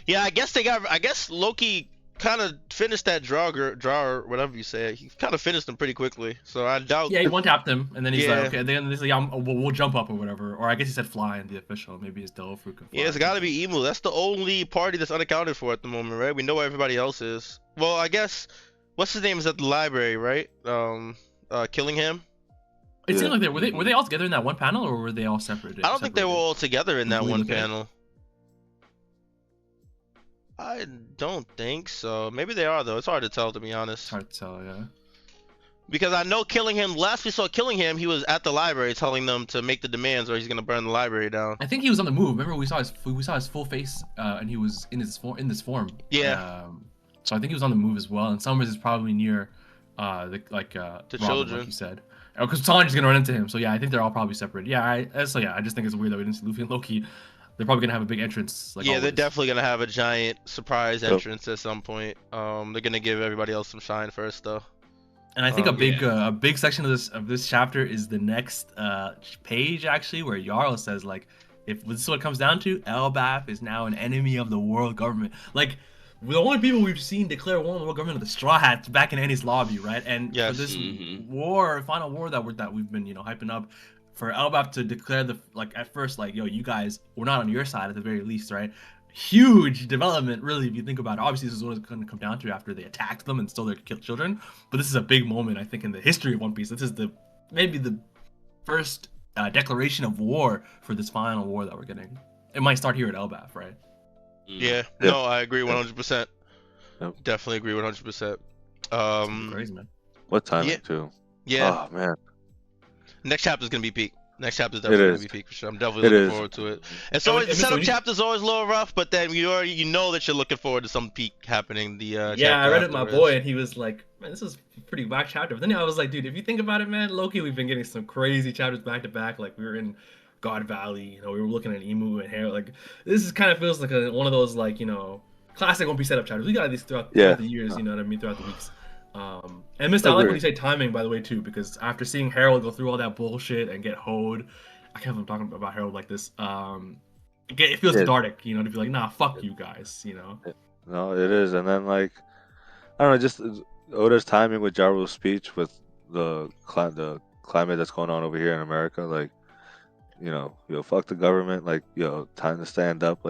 Yeah, I guess Loki kind of finished that draw, whatever you say. He kind of finished them pretty quickly. So I doubt. Yeah, he one-tapped him, and then he's Yeah. like, okay, then he's like, yeah, we'll jump up or whatever. Or I guess he said fly in the official. Maybe his Dofru can fly. Yeah, it's got to be Emu. That's the only party that's unaccounted for at the moment, right? We know where everybody else is. Well, I guess what's his name is at the library, right? Killing him. It seemed like were they all together in that one panel, or were they all separated? I don't think they were all together in that one panel. I don't think so. Maybe they are though. It's hard to tell, to be honest. It's hard to tell, yeah. Because I know Killing Him. Last we saw Killing Him, he was at the library telling them to make the demands, or he's gonna burn the library down. I think he was on the move. Remember, we saw his full face, and he was in this form. Yeah. So I think he was on the move as well. And Summers is probably near, the the Robin, children. like you said. Because Sanji's gonna run into him. So yeah, I think they're all probably separated. Yeah, I just think it's weird that we didn't see Luffy and Loki. They're probably gonna have a big entrance. Like yeah, always. they're definitely gonna have a giant surprise entrance at some point. They're gonna give everybody else some shine first, though. And I think a big section of this chapter is the next page, actually, where Jarl says, like, if this is what it comes down to, Elbaph is now an enemy of the world government. Like, the only people we've seen declare war on the world government are the Straw Hats back in Enies lobby, right? And yes. for this final war that we've been hyping up, for Elbaph to declare at first, like, yo, you guys, we're not on your side at the very least, right? Huge development, really, if you think about it. Obviously, this is what it's going to come down to after they attacked them and stole their children. But this is a big moment, I think, in the history of One Piece. This is maybe the first declaration of war for this final war that we're getting. It might start here at Elbaph, right? Yeah. No, I agree 100%. Yep. Definitely agree 100%. Crazy, man. What timing too? Yeah. Oh man. Next chapter is gonna be peak. Next chapter is definitely gonna be peak for sure. I'm definitely looking forward to it. And so the setup chapter is always a little rough, but then you know that you're looking forward to some peak happening. Yeah, I read it with my boy, and he was like, "Man, this is a pretty whack chapter." But then I was like, "Dude, if you think about it, man, Loki, we've been getting some crazy chapters back to back. Like we were in God Valley, we were looking at Emu and Hair. Like this kind of feels like one of those classic One Piece setup chapters. We got these throughout the years, you know what I mean, throughout the weeks." And Mr. I like when you say timing, by the way, too, because after seeing Harold go through all that bullshit and get hoed, I can't believe I'm talking about Harold like this. It feels cathartic, to be like, nah, fuck you guys, No, it is, and then I don't know, just Oda's timing with Jaru's speech with the climate that's going on over here in America, fuck the government, time to stand up,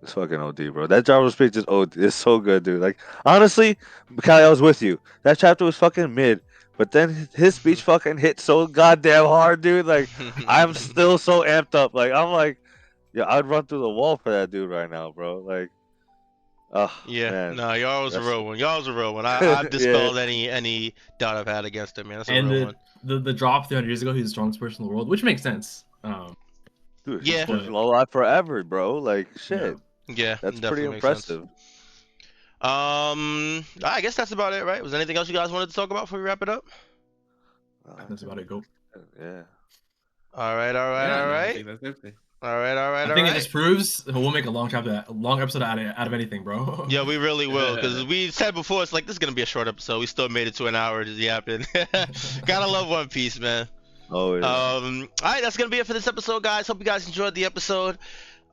it's fucking OD, bro. That Jaru speech is OD. It's so good, dude. Like, honestly, Kali, I was with you. That chapter was fucking mid, but then his speech fucking hit so goddamn hard, dude. Like, I'm still so amped up. Like, I'm like, yeah, I'd run through the wall for that dude right now, bro. Like, man. No, y'all was a real one. Y'all was a real one. I dispelled any doubt I've had against him, man. That's a real one. The drop 300 years ago, he's the strongest person in the world, which makes sense. Dude, he's been alive forever, bro. Like, shit. Yeah, that's pretty impressive. I guess that's about it, right? Was there anything else you guys wanted to talk about before we wrap it up? That's about it. Go. Yeah. All right. I think that's everything. All right. I think it just proves we'll make a long episode out of anything, bro. Yeah, we really will, because we said before, it's like this is gonna be a short episode. We still made it to an hour just yapping. Gotta love One Piece, man. Oh yeah. All right, that's gonna be it for this episode, guys. Hope you guys enjoyed the episode.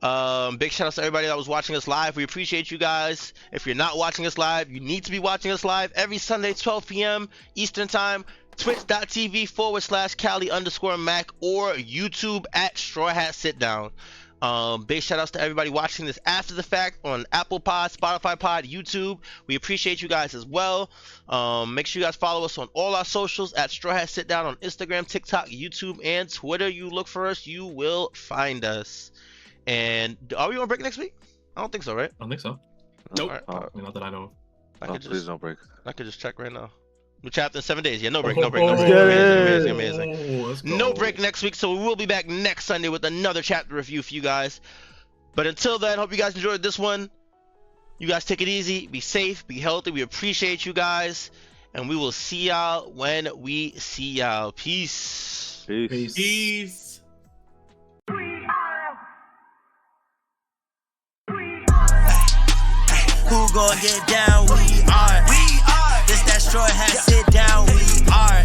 Big shout out to everybody that was watching us live. We appreciate you guys. If you're not watching us live, you need to be watching us live every Sunday, 12 p.m. Eastern time. Twitch.tv/Cali_Mac or YouTube at Straw Hat Sit Down. Big shout outs to everybody watching this after the fact on Apple Pod, Spotify Pod, YouTube. We appreciate you guys as well. Make sure you guys follow us on all our socials at Straw Hat Sit Down on Instagram, TikTok, YouTube, and Twitter. You look for us, you will find us. And are we on break next week? I don't think so, right? I don't think so. Nope. Alright. Not that I know. Please don't break. I could just check right now. New chapter in 7 days. Yeah, no break. Let's get Amazing, it. amazing. Let's go. No break next week, so we will be back next Sunday with another chapter review for you guys. But until then, hope you guys enjoyed this one. You guys take it easy, be safe, be healthy. We appreciate you guys, and we will see y'all when we see y'all. Peace. Peace. Peace. Who gon' get down? We are. This that straw hat, sit down. We are.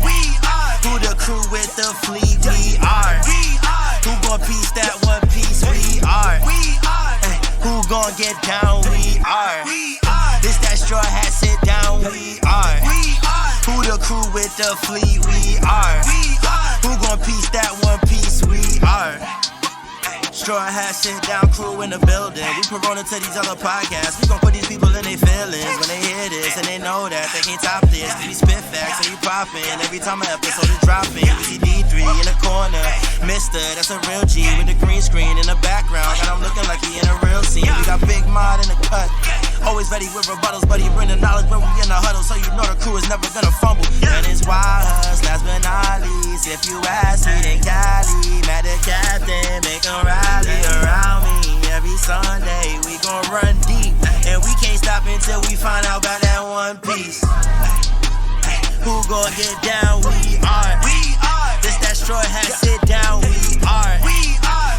Who the crew with the fleet? We are. Who gon' piece that one piece? We are. Who gon' get down? We are. This that straw hat, sit down. We are. Who the crew with the fleet? We are. Who gon' piece that one piece? We are. Straw hat, sit down, crew in the building. We Corona to these other podcasts. We gon' put these people in their feelings when they hear this, and they know that they can't top this. We spit facts and we poppin'. Every time an episode is dropping, we see D3 in the corner. Mister, that's a real G with the green screen in the background. Got him looking like he in a real scene. We got Big Mod in the cut. Always ready with rebuttals, but he bring the knowledge when we in the huddle, so you know the crew is never gonna fumble. And it's wild huss, last but not least. If you ask me, then Cali, mad at captain, make him rally around me. Every Sunday we gon' run deep, and we can't stop until we find out about that one piece. Who gon' get down? We are. This that straw hat, sit down. We are.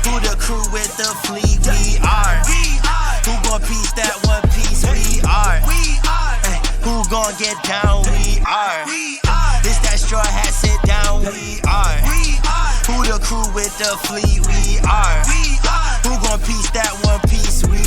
Who the crew with the fleet? We are. Who gon' piece that one piece? We are. Who gon' get down? We are. This that straw hat, sit down. We are. Who the crew with the fleet? We are. Who gon' piece that one piece? We